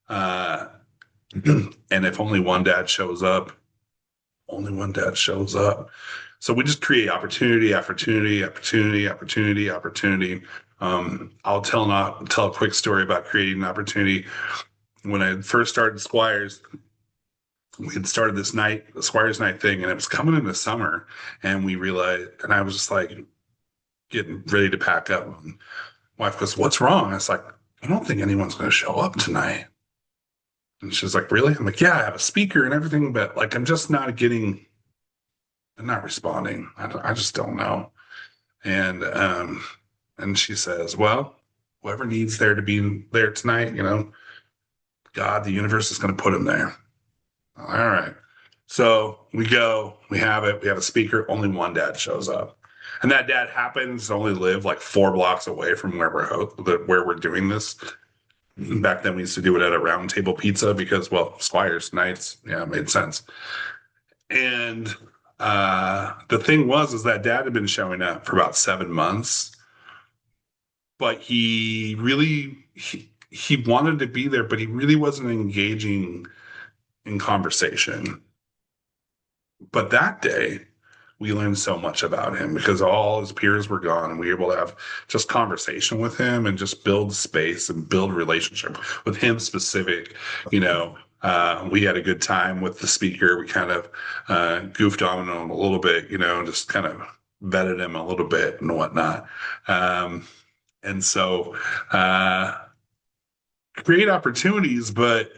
Uh, and if only one dad shows up, only one dad shows up. So we just create opportunity, opportunity, opportunity, opportunity, opportunity. I'll tell a quick story about creating an opportunity. When I first started Squires, we had started this night, the Squires night thing, and it was coming into summer, and we realized, and I was just like getting ready to pack up. And my wife goes, "What's wrong?" I was like, "I don't think anyone's going to show up tonight." And she's like, "Really?" I'm like, "Yeah, I have a speaker and everything, but like I'm not responding. I just don't know." And and she says, "Well, whoever needs there to be there tonight, God, the universe is going to put him there." All right. So we go, we have it, we have a speaker, only one dad shows up. And that dad happens to only live like 4 blocks away from where we're doing this. Back then we used to do it at a round table pizza because, well, Squires nights, yeah, it made sense. And the thing was is that dad had been showing up for about 7 months, but he wanted to be there, but he really wasn't engaging in conversation. But that day, we learned so much about him because all his peers were gone, and we were able to have just conversation with him and just build space and build relationship with him specific. We had a good time with the speaker. We kind of goofed on him a little bit, just kind of vetted him a little bit and whatnot. And so uh, create opportunities, but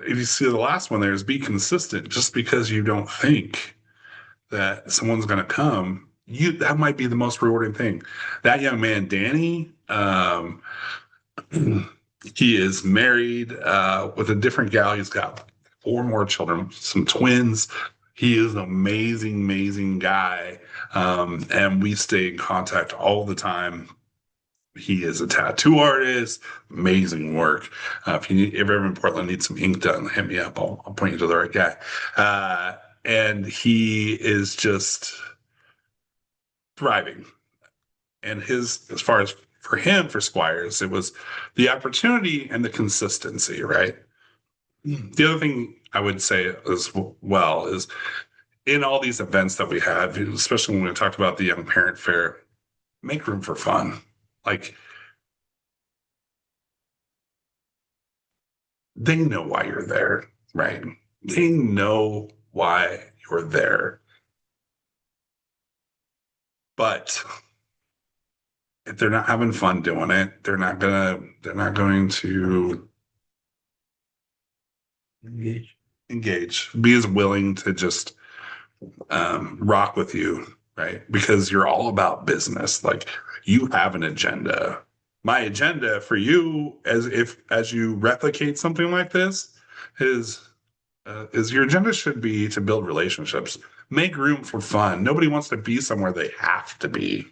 if you see the last one there is be consistent. Just because you don't think that someone's going to come, that might be the most rewarding thing. That young man, Danny, he is married with a different gal. He's got four more children, some twins. He is an amazing, amazing guy. And we stay in contact all the time. He is a tattoo artist, amazing work. If you're ever in Portland, need some ink done, hit me up. I'll point you to the right guy. And he is just thriving. And as far as for him, for Squires, it was the opportunity and the consistency, right? The other thing I would say as well is in all these events that we have, especially when we talked about the young parent fair, make room for fun. Like they know why you're there, right? They know why you're there. But if they're not having fun doing it, they're not going to engage, be as willing to just rock with you, right? Because you're all about business. Like you have an agenda. My agenda for you, as you replicate something like this, is your agenda should be to build relationships, make room for fun. Nobody wants to be somewhere they have to be.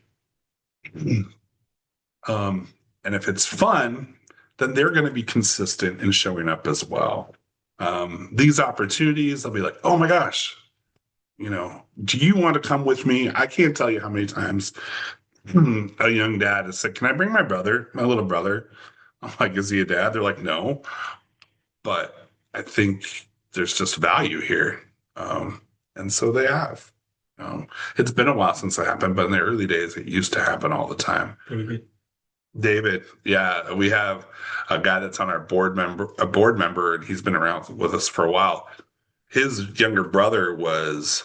Um, and if it's fun, then they're going to be consistent in showing up as well. These opportunities, they'll be like, oh my gosh, do you want to come with me? I can't tell you how many times a young dad has said, can I bring my brother, my little brother? I'm like, is he a dad? They're like, no, but I think there's just value here. And so they have. It's been a while since it happened, but in the early days, it used to happen all the time. David, yeah, we have a guy that's on our board member, and he's been around with us for a while. His younger brother was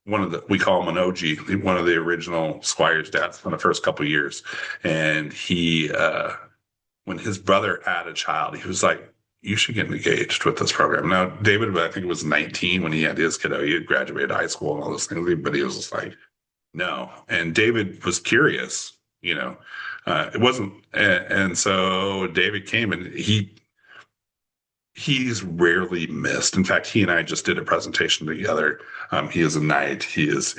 we call him an OG, one of the original Squires dads from the first couple of years. And when his brother had a child, he was like, you should get engaged with this program. Now, David, I think it was 19 when he had his kiddo. He had graduated high school and all those things, but he was just like, no. And David was curious, it wasn't. And so David came and he's rarely missed. In fact, he and I just did a presentation together. He is a knight.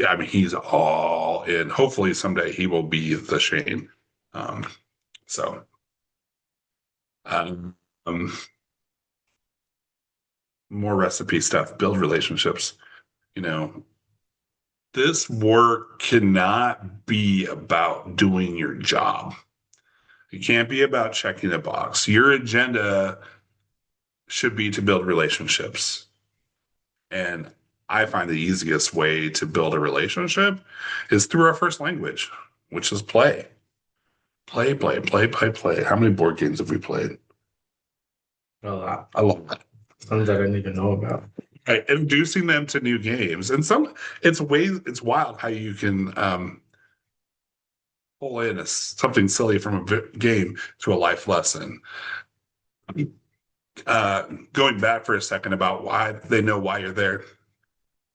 I mean, he's all in. Hopefully someday he will be the Shane. So, um, um, more recipe stuff, build relationships. You know, this work cannot be about doing your job. It can't be about checking a box. Your agenda should be to build relationships. And I find the easiest way to build a relationship is through our first language, which is play. Play, play, play, play, play. How many board games have we played? A lot. A lot. Some that I didn't even know about. Right. Introducing them to new games. And it's wild how you can pull in something silly from a game to a life lesson. Going back for a second about why they know why you're there.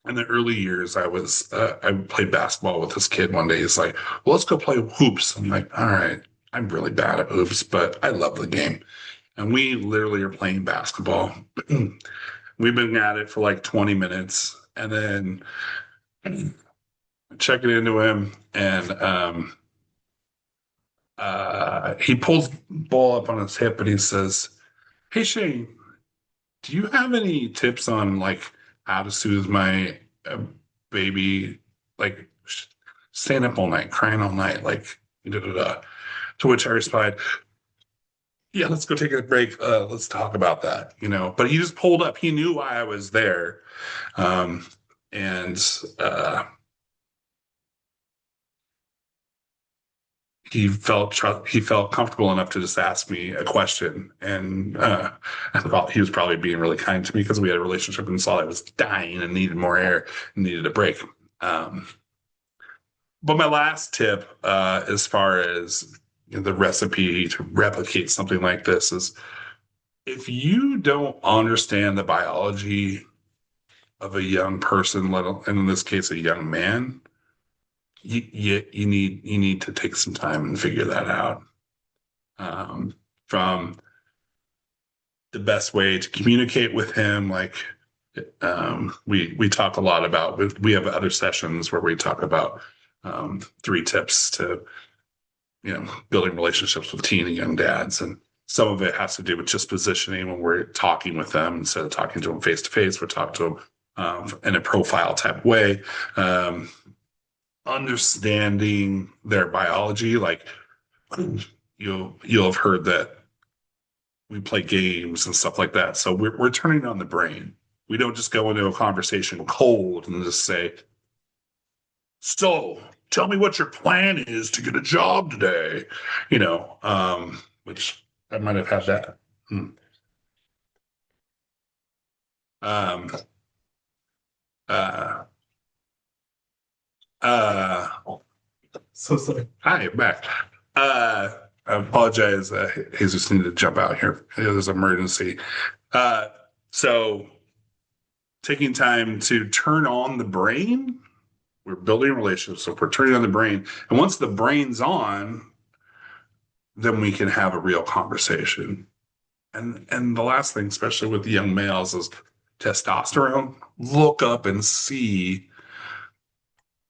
In the early years, I played basketball with this kid one day. He's like, well, let's go play hoops. I'm like, all right, I'm really bad at hoops, but I love the game. And we literally are playing basketball. We've been at it for like 20 minutes and then checking into him and he pulls the ball up on his hip and he says, hey Shane, do you have any tips on like how to soothe my baby, like staying up all night, crying all night, like da da da. To which I replied, yeah, let's go take a break. Let's talk about that, But he just pulled up. He knew why I was there. Um, and he felt comfortable enough to just ask me a question. And I thought he was probably being really kind to me because we had a relationship and saw I was dying and needed more air and needed a break. But my last tip, as far as the recipe to replicate something like this, is if you don't understand the biology of a young person, and in this case, a young man, you need to take some time and figure that out. From the best way to communicate with him, like we talk a lot about. We have other sessions where we talk about 3 tips to building relationships with teen and young dads, and some of it has to do with just positioning when we're talking with them instead of talking to them face to face. We're talking to them in a profile type way. Um, Understanding their biology, like you'll have heard that we play games and stuff like that. So we're turning on the brain. We don't just go into a conversation cold and just say, "So, tell me what your plan is to get a job today." Which I might have had that. Hmm. Um, uh, uh, so sorry. Hi, I'm back. I apologize. Jesus needed to jump out here. There's an emergency. Uh, so taking time to turn on the brain. We're building relationships, so we're turning on the brain. And once the brain's on, then we can have a real conversation. And the last thing, especially with the young males, is testosterone. Look up and see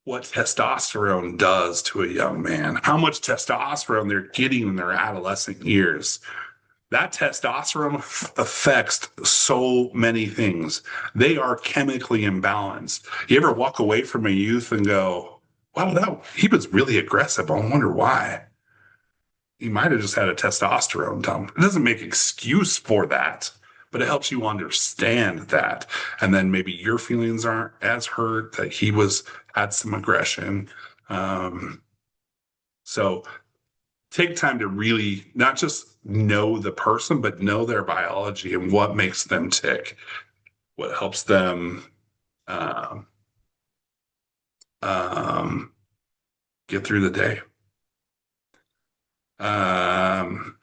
what testosterone does to a young man, how much testosterone they're getting in their adolescent years. That testosterone affects so many things. They are chemically imbalanced. You ever walk away from a youth and go, wow, he was really aggressive. I wonder why. He might have just had a testosterone dump. It doesn't make excuse for that, but it helps you understand that. And then maybe your feelings aren't as hurt, that he had some aggression. Um, so take time to really not just know the person, but know their biology and what makes them tick, what helps them um, um, get through the day. Um,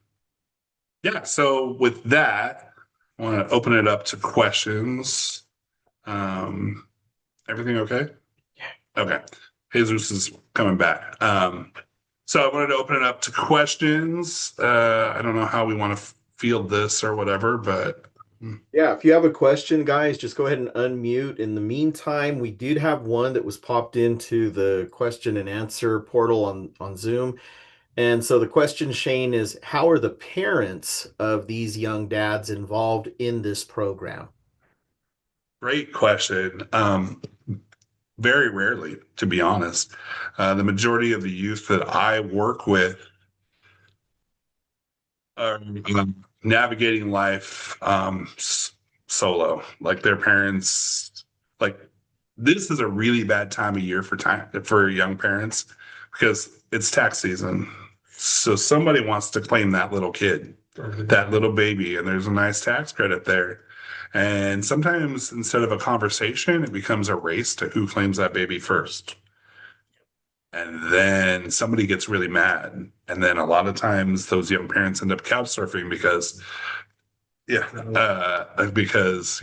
yeah, so with that, I want to open it up to questions. Um, Everything okay? Okay. Jesus is coming back. So I wanted to open it up to questions. I don't know how we want to field this or whatever, but Yeah, if you have a question, guys, just go ahead and unmute. In the meantime, we did have one that was popped into the question and answer portal on Zoom. And so the question, Shane, is how are the parents of these young dads involved in this program? great question. Very rarely, to be honest. The majority of the youth that I work with are navigating life solo. Like their parents, like this is a really bad time of year for young parents because it's tax season. So somebody wants to claim that little kid, that little baby, and there's a nice tax credit there. And sometimes instead of a conversation, it becomes a race to who claims that baby first. And then somebody gets really mad. And then a lot of times those young parents end up couch surfing yeah, because,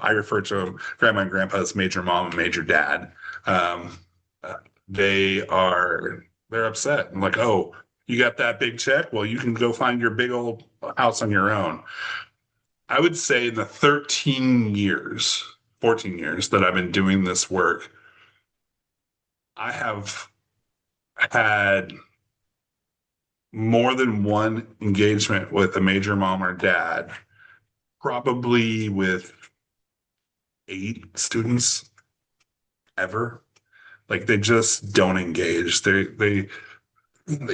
I refer to them, grandma and grandpa as major mom and major dad. Um, uh, they're upset. I'm like, oh, you got that big check? Well, you can go find your big old house on your own. I would say in the 13 years, 14 years that I've been doing this work, I have had more than one engagement with a major mom or dad, probably with 8 students ever. Like they just don't engage. They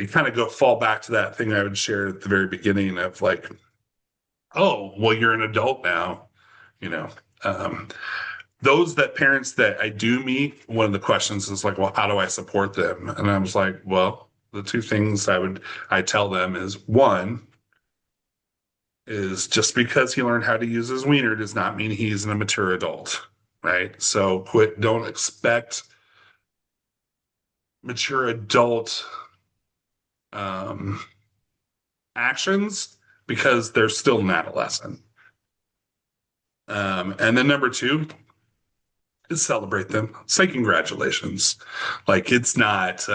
kind of fall back to that thing I would share at the very beginning of like, oh, well, you're an adult now, you know. Um, those that parents that I do meet, one of the questions is like, well, how do I support them? And I was like, well, the 2 things I tell them is one is just because he learned how to use his wiener does not mean he's a mature adult, right? So don't expect mature adult um, actions because they're still an adolescent. And then number two is celebrate them. Say congratulations. Like it's not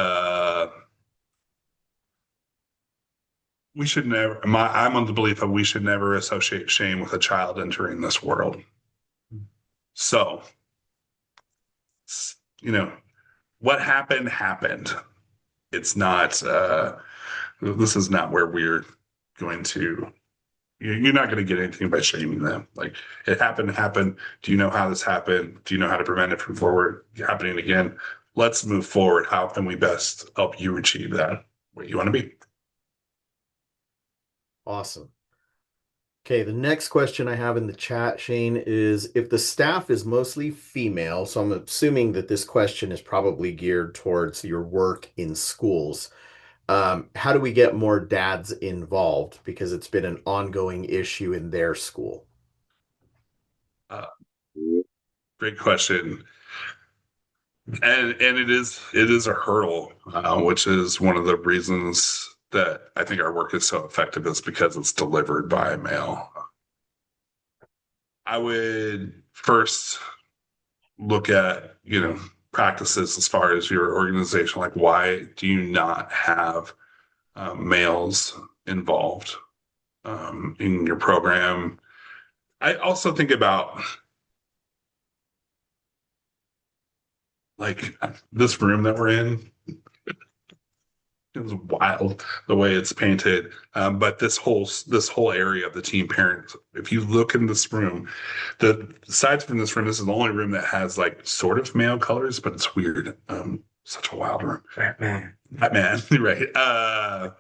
we should never I'm on the belief that we should never associate shame with a child entering this world. So, you know, what happened happened. It's not this is not where we're going to you're not going to get anything by shaming them. Like it happened. Do you know how this happened? Do you know how to prevent it from forward happening again? Let's move forward. How can we best help you achieve that where you want to be? Awesome. Okay, the next question I have in the chat, Shane, is if the staff is mostly female, so I'm assuming that this question is probably geared towards your work in schools. How do we get more dads involved? Because it's been an ongoing issue in their school. Uh, Great question. And it is a hurdle, which is one of the reasons that I think our work is so effective is because it's delivered by a male. I would first look at, practices as far as your organization. Like, why do you not have males involved in your program? I also think about like this room that we're in. It's wild the way it's painted. But this whole area of the teen parent, if you look in this room, the aside from this room, this is the only room that has like sort of male colors, but it's weird. Such a wild room. Batman, right? Uh,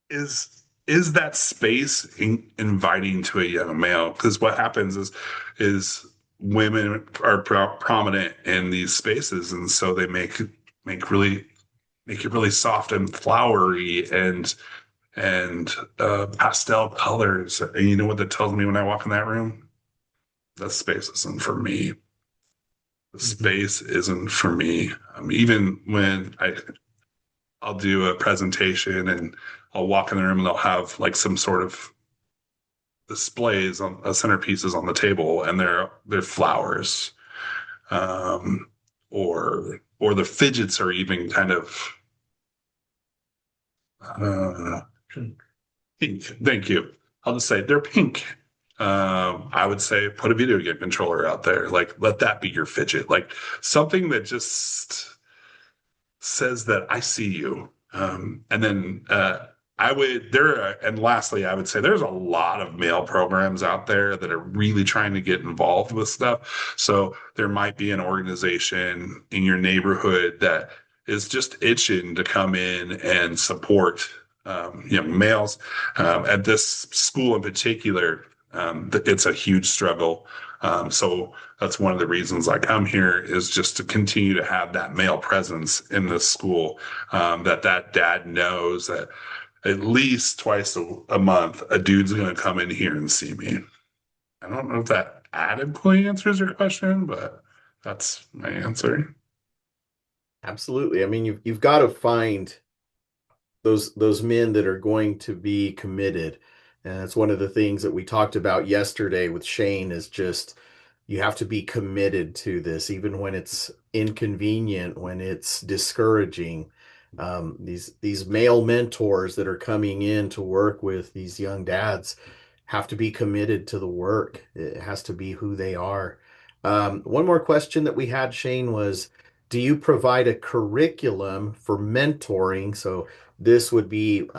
is that space inviting to a young male? Because what happens is women are prominent in these spaces, and so they make it really soft and flowery and pastel colors. And you know what that tells me when I walk in that room? That space isn't for me. The space isn't for me. Even when I'll do a presentation and I'll walk in the room and they'll have like some sort of displays on centerpieces on the table and they're flowers, um, or the fidgets are even kind of uh, pink. Thank you. I'll just say they're pink. I would say put a video game controller out there. Like let that be your fidget. Like something that just says that I see you. And then and lastly, I would say there's a lot of male programs out there that are really trying to get involved with stuff. So there might be an organization in your neighborhood that is just itching to come in and support, males. At this school in particular, it's a huge struggle. So that's one of the reasons I come here is just to continue to have that male presence in this school, that dad knows that at least twice a month, a dude's going to come in here and see me. I don't know if that adequately answers your question, but that's my answer. Absolutely. I mean, you've got to find those men that are going to be committed. And that's one of the things that we talked about yesterday with Shane is just you have to be committed to this, even when it's inconvenient, when it's discouraging. These male mentors that are coming in to work with these young dads have to be committed to the work. It has to be who they are. One more question that we had, Shane, was do you provide a curriculum for mentoring? So this would be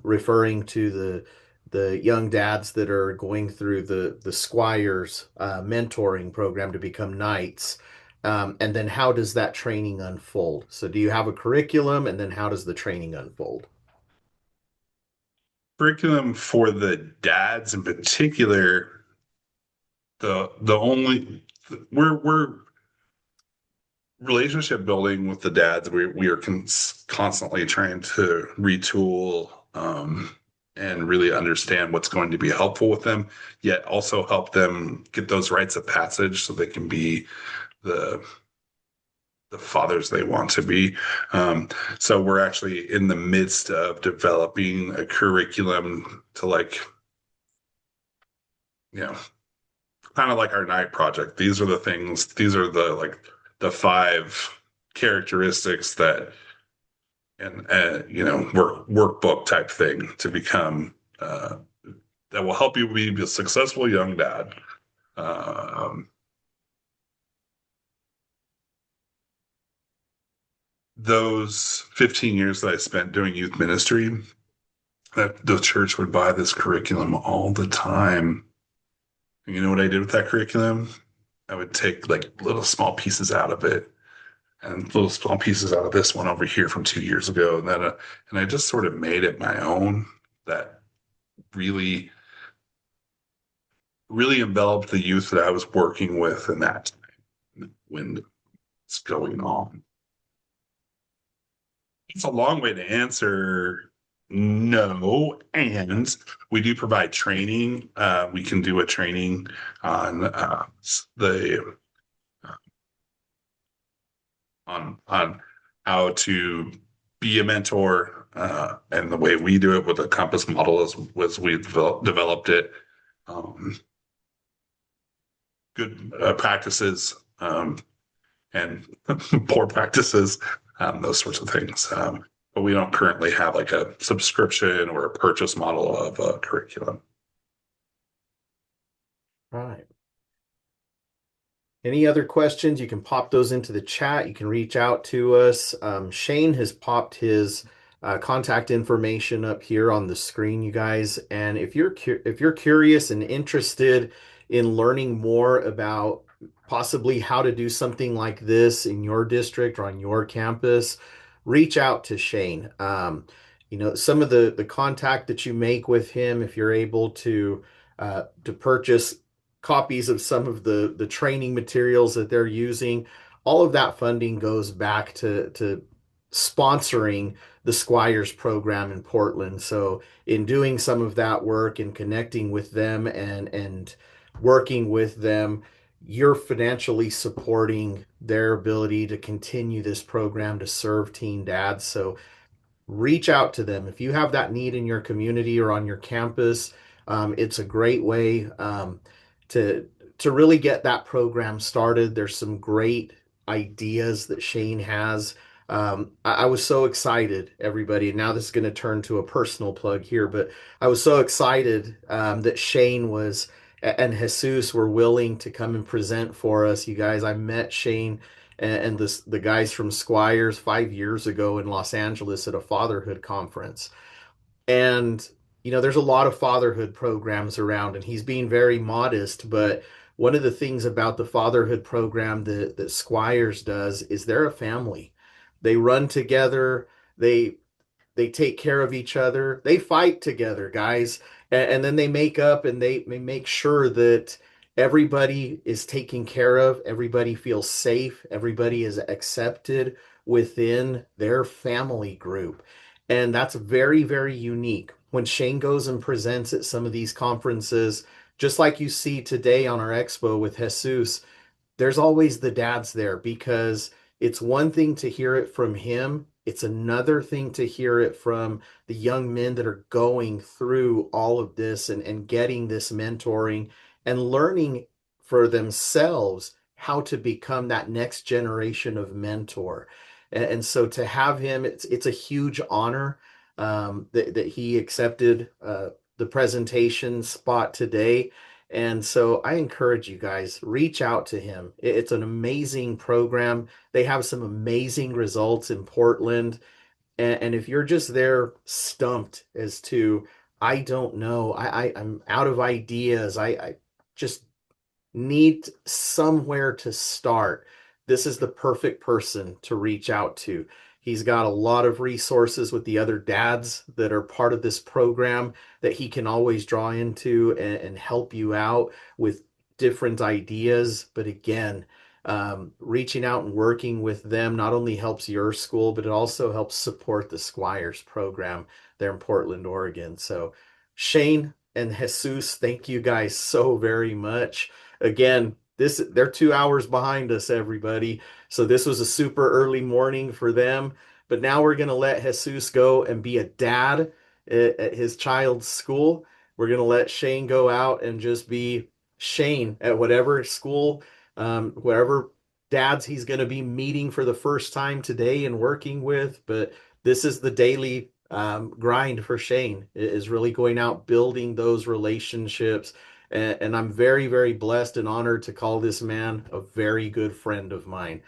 referring to the young dads that are going through the Squires mentoring program to become knights. And then how does that training unfold? So do you have a curriculum, and then how does the training unfold? Curriculum for the dads in particular, the only we're relationship building with the dads. We are constantly trying to retool, and really understand what's going to be helpful with them, yet also help them get those rites of passage so they can be the the fathers they want to be. Um, so we're actually in the midst of developing a curriculum to like, you know, kind of like our night project. These are the things, these are the like the five characteristics that and workbook type thing to become that will help you be a successful young dad. Um, those 15 years that I spent doing youth ministry, that the church would buy this curriculum all the time. And you know what I did with that curriculum? I would take like little small pieces out of it and little small pieces out of this one over here from 2 years ago. And I just sort of made it my own that really, really enveloped the youth that I was working with in that time when it's going on. It's a long way to answer no. And we do provide training. We can do a training on the on how to be a mentor, and the way we do it with the compass model as we developed it. Um, good practices, and poor practices, those sorts of things. But we don't currently have like a subscription or a purchase model of a curriculum. Right. Any other questions? You can pop those into the chat. You can reach out to us. Shane has popped his contact information up here on the screen, you guys. And if you're curious and interested in learning more about possibly how to do something like this in your district or on your campus, reach out to Shane. Some of the contact that you make with him, if you're able to purchase copies of some of the training materials that they're using. All of that funding goes back to sponsoring the Squires program in Portland. So in doing some of that work and connecting with them and working with them, you're financially supporting their ability to continue this program to serve teen dads. So reach out to them. If you have that need in your community or on your campus, it's a great way to to really get that program started. There's some great ideas that Shane has. I was so excited, everybody. And now this is going to turn to a personal plug here, but I was so excited that Shane was and Jesus were willing to come and present for us. You guys, I met Shane and the guys from Squires 5 years ago in Los Angeles at a fatherhood conference. And there's a lot of fatherhood programs around, and he's being very modest, but one of the things about the fatherhood program that Squires does is they're a family. They run together, they they take care of each other. They fight together, guys. And then they make up and they make sure that everybody is taken care of. Everybody feels safe. Everybody is accepted within their family group. And that's very, very unique. When Shane goes and presents at some of these conferences, just like you see today on our expo with Jesus, there's always the dads there because it's one thing to hear it from him. It's another thing to hear it from the young men that are going through all of this and getting this mentoring and learning for themselves how to become that next generation of mentor. And so to have him, it's a huge honor that he accepted the presentation spot today. And so I encourage you guys, reach out to him. It's an amazing program. They have some amazing results in Portland. And if you're just there stumped as to, I don't know, I'm out of ideas. I just need somewhere to start, this is the perfect person to reach out to. He's got a lot of resources with the other dads that are part of this program that he can always draw into and help you out with different ideas. But again, reaching out and working with them not only helps your school, but it also helps support the Squires program there in Portland, Oregon. So Shane and Jesus, thank you guys so very much. Again, they're 2 hours behind us, everybody. So this was a super early morning for them. But now we're gonna let Jesus go and be a dad at his child's school. We're gonna let Shane go out and just be Shane at whatever school, whatever dads he's going to be meeting for the first time today and working with. But this is the daily grind for Shane, is really going out building those relationships. And I'm very, very blessed and honored to call this man a very good friend of mine.